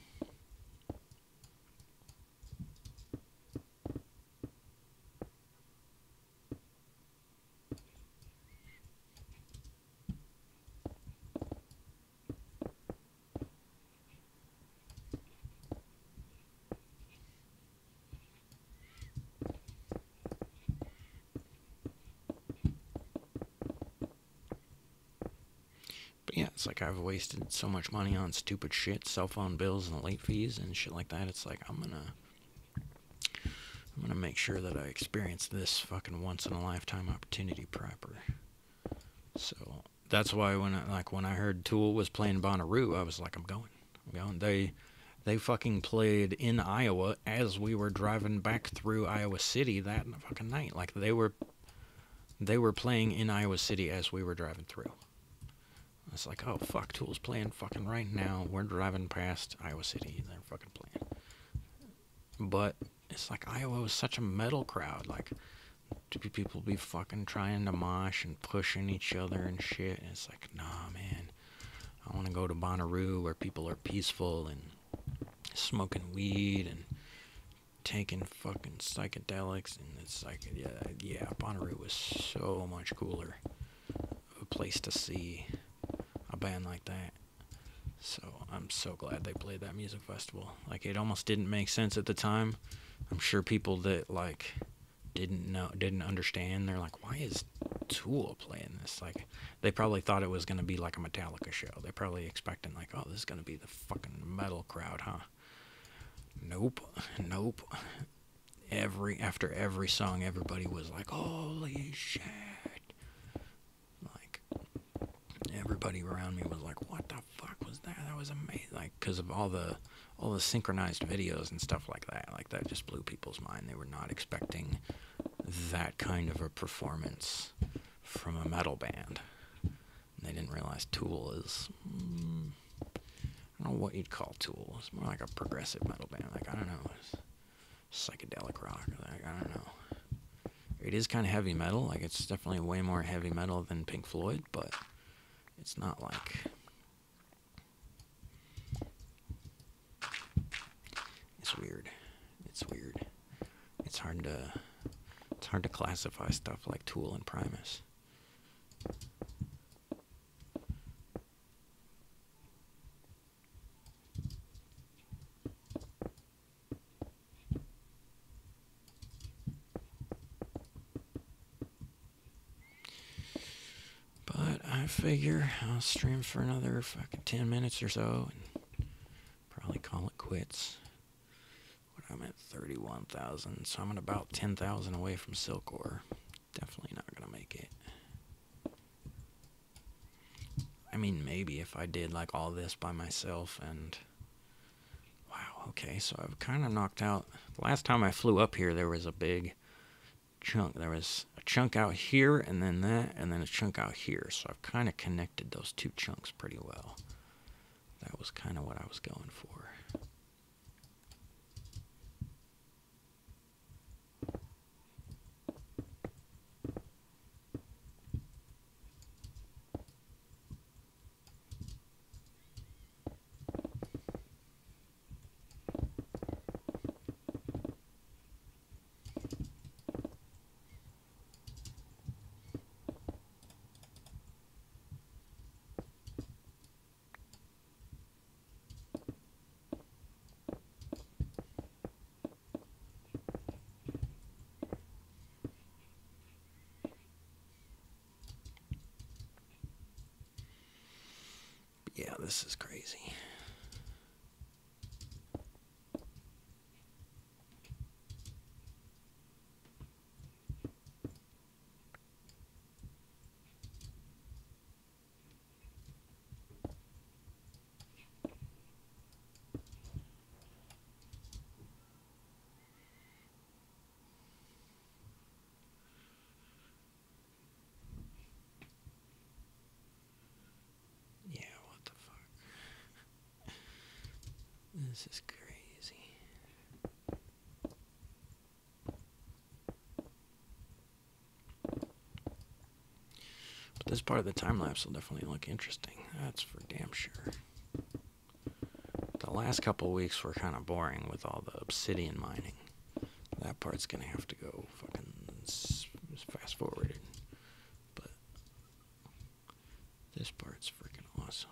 Yeah, it's like I've wasted so much money on stupid shit, cell phone bills and late fees and shit like that. It's like I'm gonna make sure that I experience this fucking once in a lifetime opportunity proper. So that's why when I heard Tool was playing Bonnaroo, I was like, I'm going. They fucking played in Iowa as we were driving back through Iowa City that fucking night. Like they were playing in Iowa City as we were driving through. It's like, oh, fuck, Tool's playing fucking right now. We're driving past Iowa City. They're fucking playing. But it's like Iowa was such a metal crowd. Like, people be fucking trying to mosh and pushing each other and shit. And it's like, nah, man. I want to go to Bonnaroo where people are peaceful and smoking weed and taking fucking psychedelics. And it's like, yeah, Bonnaroo was so much cooler of a place to see a band like that. So I'm so glad they played that music festival. Like, it almost didn't make sense at the time. I'm sure people that like didn't understand. They're like, why is Tool playing this? Like, they probably thought it was gonna be like a Metallica show. They're probably expecting like, oh, this is gonna be the fucking metal crowd, huh? Nope. After every song, everybody was like, holy shit. Everybody around me was like, what the fuck was that? That was amazing. Like, because of all the synchronized videos and stuff like that. Like, that just blew people's mind. They were not expecting that kind of a performance from a metal band. And they didn't realize Tool is, I don't know what you'd call Tool. It's more like a progressive metal band. Like, I don't know. It's psychedelic rock. Like, I don't know. It is kind of heavy metal. Like, it's definitely way more heavy metal than Pink Floyd, but it's not like, it's weird. It's hard to classify stuff like Tool and Primus. But figure I'll stream for another fucking 10 minutes or so and probably call it quits. But I'm at 31,000, so I'm at about 10,000 away from Silkor. Definitely not gonna make it. I mean, maybe if I did like all this by myself and... Wow, okay, so I've kind of knocked out... Last time I flew up here, there was a big chunk. There was a chunk out here, and then that, and then a chunk out here. So I've kind of connected those two chunks pretty well. That was kind of what I was going for. Yeah, this is crazy. Yeah, what the fuck? This is crazy. But this part of the time lapse will definitely look interesting. That's for damn sure. The last couple of weeks were kind of boring with all the obsidian mining. That part's gonna have to go fucking fast forwarded. But this part's freaking awesome.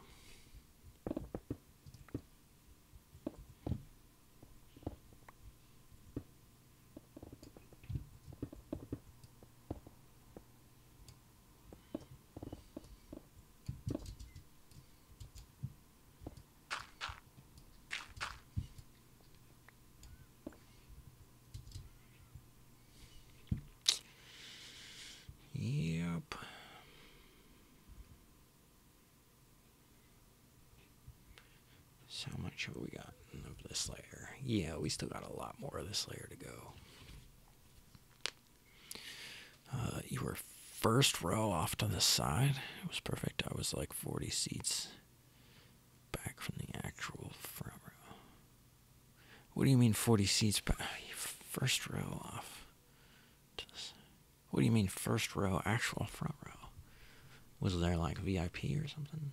Yep. So how much have we got of this layer? Yeah, we still got a lot more of this layer to go. You were first row off to the side. It was perfect. I was like 40 seats back from the actual front row. What do you mean 40 seats back? First row off. What do you mean first row, actual front row? Was there like VIP or something?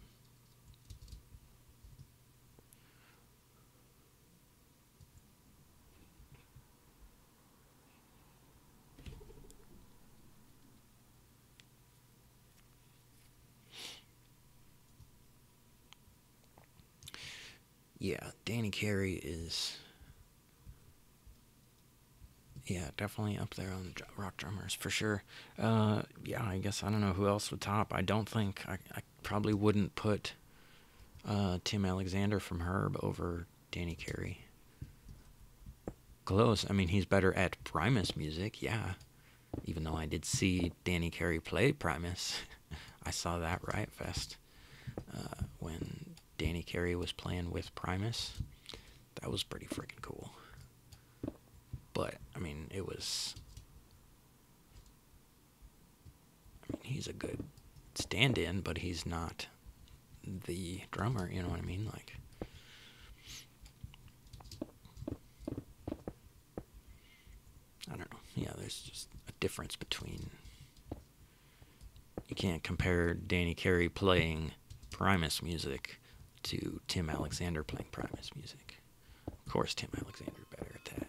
Yeah, Danny Carey is... Yeah, definitely up there on the rock drummers, for sure. Yeah, I guess I don't know who else would top. I don't think... I probably wouldn't put Tim Alexander from Herb over Danny Carey. Close. I mean, he's better at Primus music, yeah. Even though I did see Danny Carey play Primus. I saw that Riot Fest when Danny Carey was playing with Primus. That was pretty freaking cool. But, I mean, it was... I mean, he's a good stand-in, but he's not the drummer, you know what I mean? Like... I don't know. Yeah, there's just a difference between... You can't compare Danny Carey playing Primus music to Tim Alexander playing Primus music. Of course, Tim Alexander's better at that.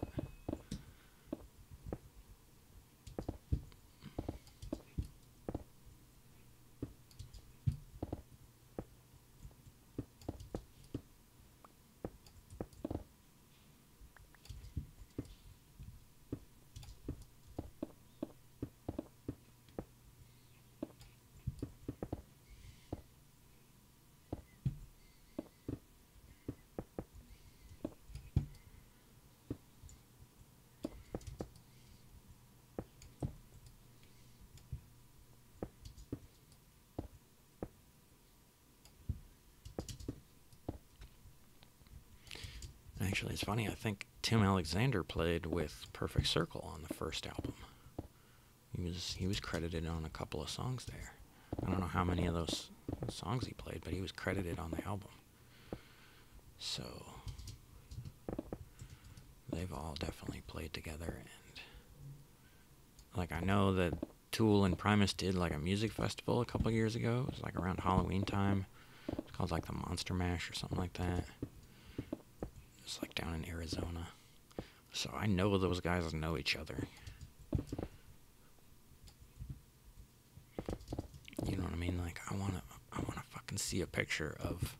Actually, it's funny. I think Tim Alexander played with Perfect Circle on the first album. He was credited on a couple of songs there. I don't know how many of those songs he played, but he was credited on the album. So they've all definitely played together. And like, I know that Tool and Primus did like a music festival a couple years ago. It was like around Halloween time. It's called like the Monster Mash or something like that. It's like down in Arizona. So I know those guys know each other. You know what I mean? Like, I wanna fucking see a picture of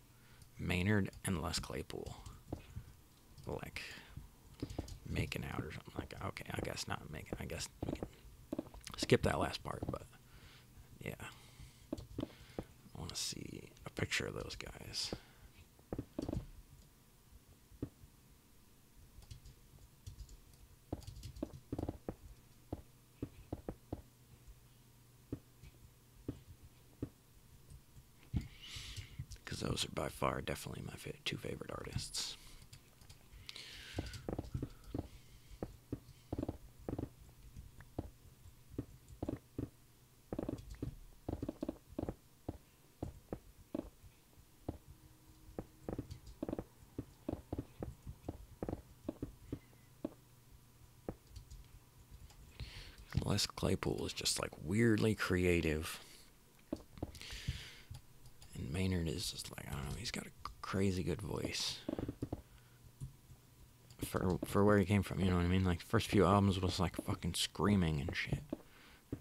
Maynard and Les Claypool, like, making out or something. Like, okay, I guess not making. I guess we can skip that last part, but yeah, I want to see a picture of those guys. Because those are by far definitely my two favorite artists. Les Claypool is just like weirdly creative. And Maynard is just like, I don't know, he's got a crazy good voice. For where he came from, you know what I mean? Like, the first few albums was like fucking screaming and shit.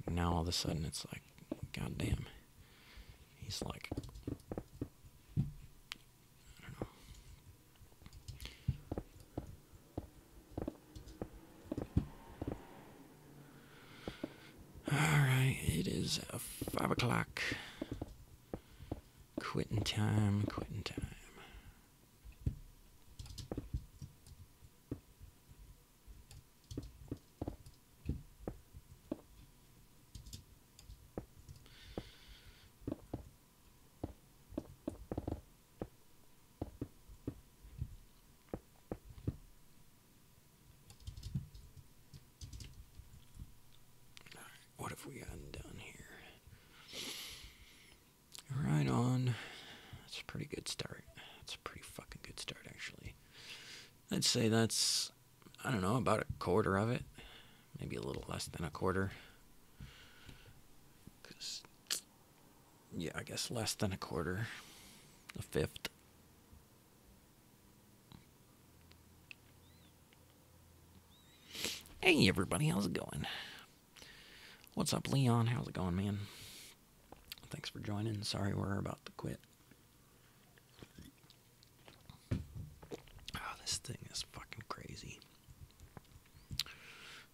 And now all of a sudden it's like, goddamn. He's like, I don't know. Alright, it is 5 o'clock. Quitting time. What have we gotten done here? Right on. That's a pretty good start. That's a pretty fucking good start, actually. I'd say that's, I don't know, about a quarter of it. Maybe a little less than a quarter. Yeah, I guess less than a quarter. A fifth. Hey, everybody, how's it going? What's up, Leon? How's it going, man? Thanks for joining. Sorry we're about to quit. Oh, this thing is fucking crazy.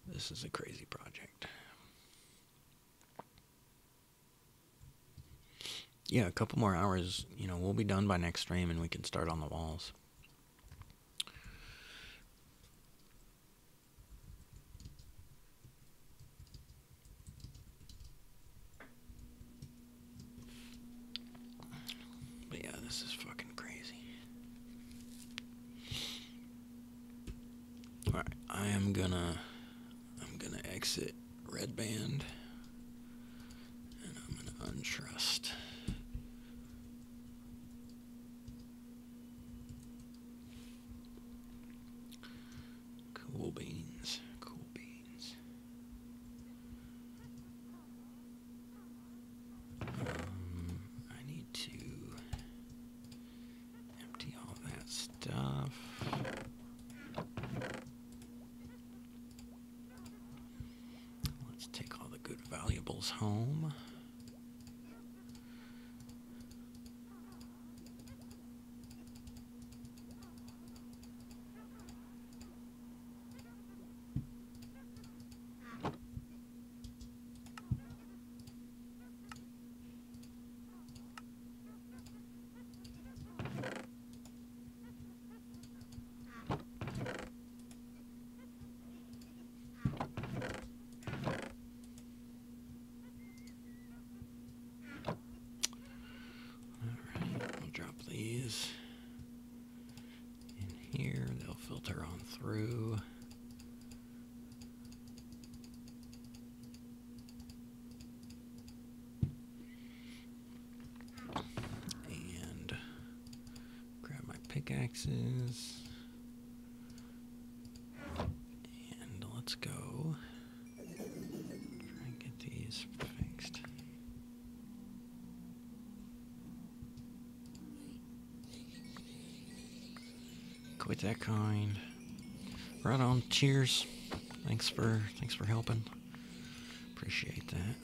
This is a crazy project. Yeah, a couple more hours, you know, we'll be done by next stream and we can start on the walls. But yeah, this is fucking crazy. Alright, I'm gonna exit Red Band and I'm gonna untrust. Cool beans. Cool beans. I need to empty all that stuff. Let's take all the good valuables home. they'll filter on through. And grab my pickaxes. And let's go. Try and get these fixed. Quit that kind. Right on. Cheers. Thanks for helping. Appreciate that.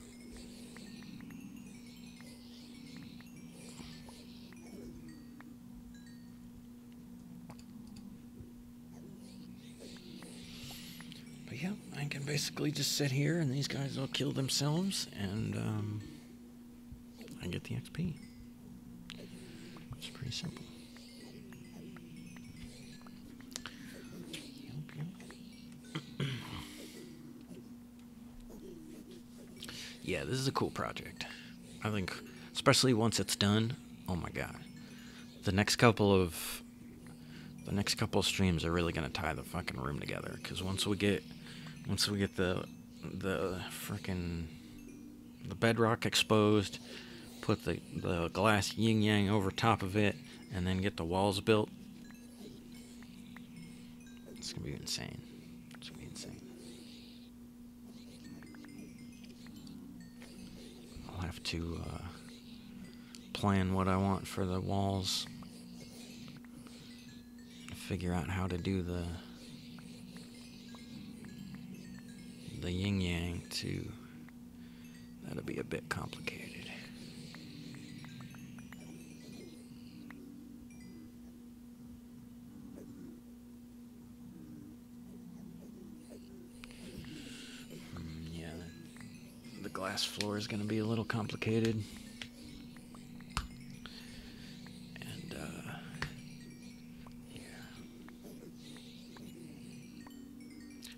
But yeah, I can basically just sit here and these guys will kill themselves and I get the XP. It's pretty simple. Yeah, this is a cool project. I think, especially once it's done. Oh my god, the next couple of streams are really gonna tie the fucking room together. Cause once we get the freaking the bedrock exposed, put the glass yin yang over top of it, and then get the walls built, it's gonna be insane. It's gonna be insane. I'll have to plan what I want for the walls. Figure out how to do the yin yang too. That'll be a bit complicated. Yeah, the glass floor is going to be a little complicated. And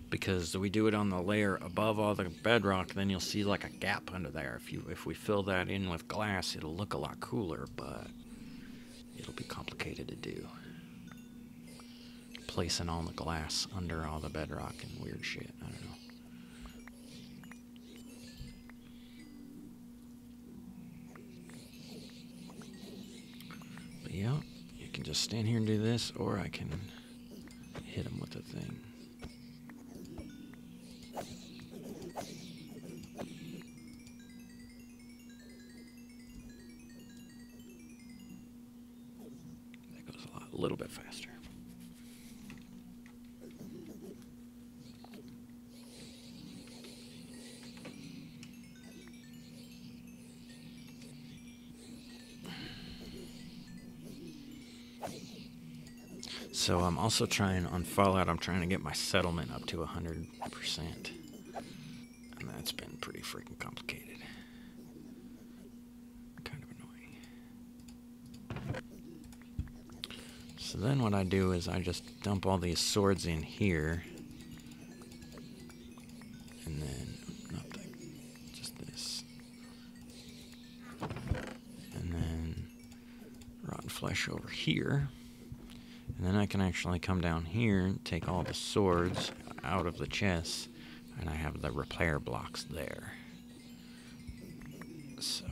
because we do it on the layer above all the bedrock, then you'll see like a gap under there. If we fill that in with glass, it'll look a lot cooler, but it'll be complicated to do. Placing all the glass under all the bedrock and weird shit. I don't know. But yeah, you can just stand here and do this, or I can hit him with the thing. A little bit faster. So I'm also trying on Fallout, I'm trying to get my settlement up to 100%. And that's been pretty freaking complicated. Kind of annoying. So then what I do is I just dump all these swords in here. And then, not that, just this. And then rotten flesh over here. And then I can actually come down here and take all the swords out of the chest. And I have the repair blocks there. So.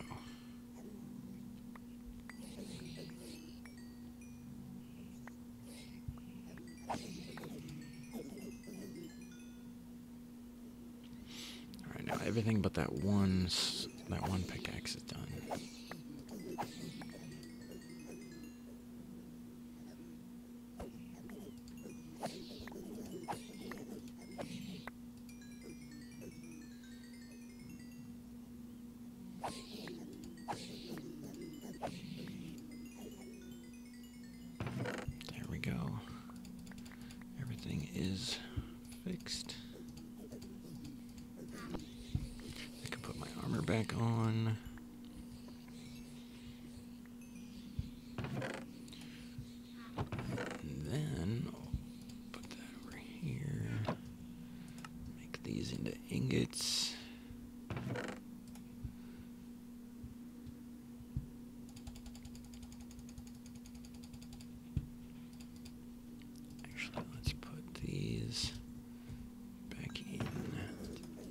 Alright, now everything but that one pickaxe is done. There we go. Everything is fixed. I can put my armor back on. And then I'll put that over here. Make these into ingots. Actually, is back in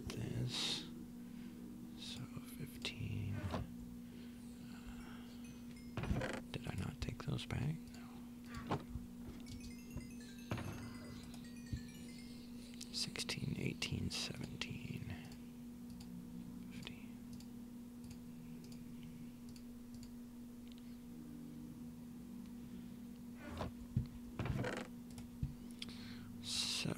this. So 15. Did I not take those back? No. 16, 18, 17, 15. So,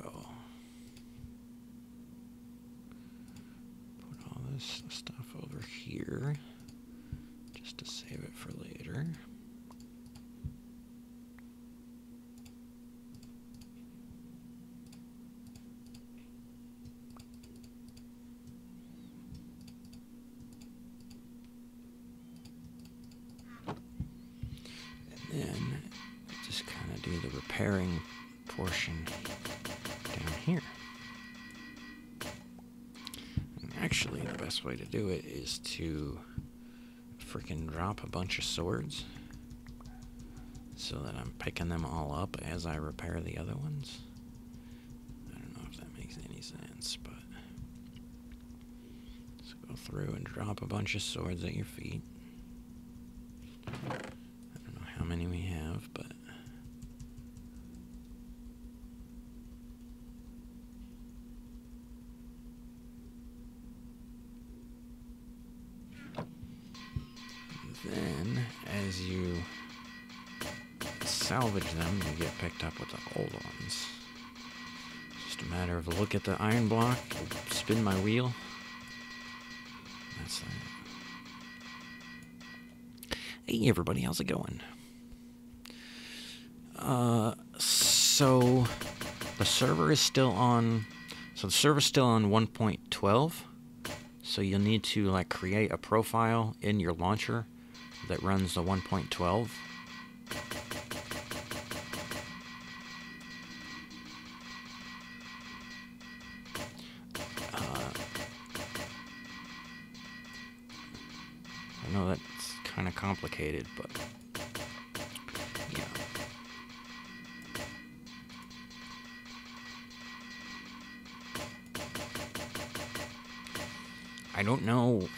put all this stuff over here just to save it for later. And then just kind of do the repairing portion down here. And actually, the best way to do it is to freaking drop a bunch of swords so that I'm picking them all up as I repair the other ones. I don't know if that makes any sense, but let's go through and drop a bunch of swords at your feet. I don't know how many we have, but then as you salvage them, you get picked up with the old ones. Just a matter of a look at the iron block, spin my wheel. That's that. Hey everybody, how's it going? So the server is still on. So the server's still on 1.12. So you'll need to like create a profile in your launcher that runs the 1.12. I know that's kind of complicated, but yeah. I don't know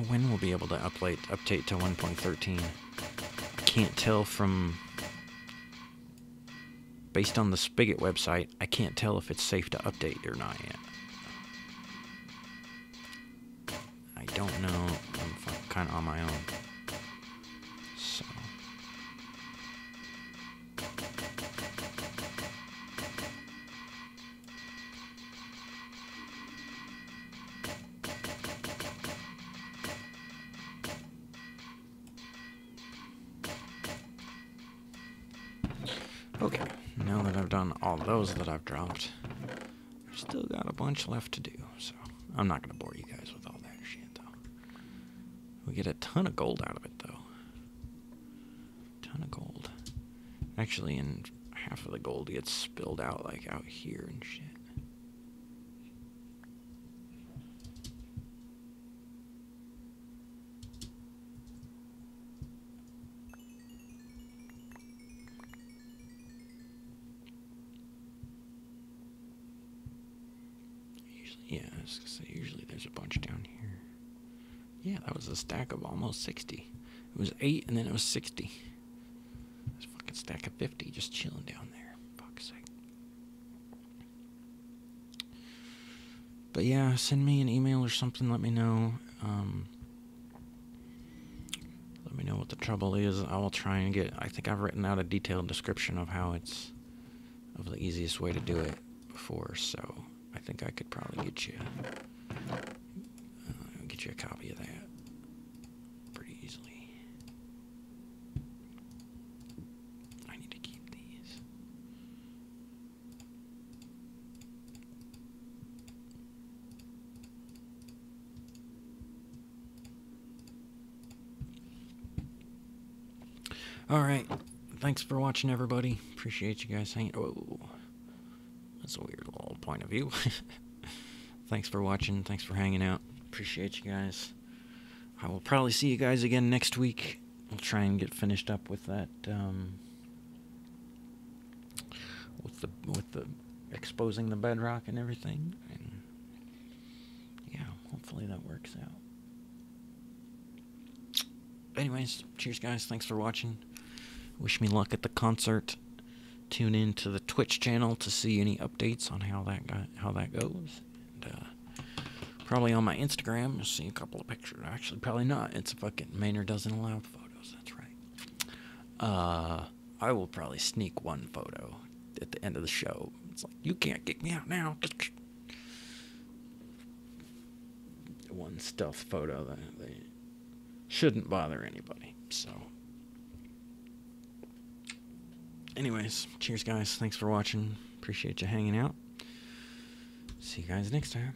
when we'll be able to update to 1.13. I can't tell from, based on the Spigot website, I can't tell if it's safe to update or not yet. I don't know. I'm kind of on my own. So. Okay, now that I've done all those that I've dropped, I've still got a bunch left to do, so I'm not going to bore you guys with all that shit, though. We get a ton of gold out of it, though. Ton of gold. Actually, and half of the gold gets spilled out, like, out here and shit. Yeah, I was gonna say, usually there's a bunch down here. Yeah, that was a stack of almost 60. It was 8 and then it was 60. There's a fucking stack of 50 just chilling down there. Fuck's sake. But yeah, send me an email or something, let me know. Let me know what the trouble is. I will try and get, I think I've written out a detailed description of how it's, of the easiest way to do it before, so I think I could probably get you a copy of that pretty easily. I need to keep these. All right, thanks for watching, everybody. Appreciate you guys hanging. Oh, that's a weird little point of view. Thanks for watching. Thanks for hanging out. Appreciate you guys. I will probably see you guys again next week. I'll try and get finished up with that, with the exposing the bedrock and everything. And yeah, hopefully that works out. Anyways, cheers guys, thanks for watching. Wish me luck at the concert. Tune in to the Twitch channel to see any updates on how that goes. And probably on my Instagram, you'll see a couple of pictures. Actually, probably not. It's fucking Maynard doesn't allow photos. That's right. I will probably sneak one photo at the end of the show. It's like, you can't kick me out now. One stealth photo that they shouldn't bother anybody. So, anyways, cheers guys. Thanks for watching. Appreciate you hanging out. See you guys next time.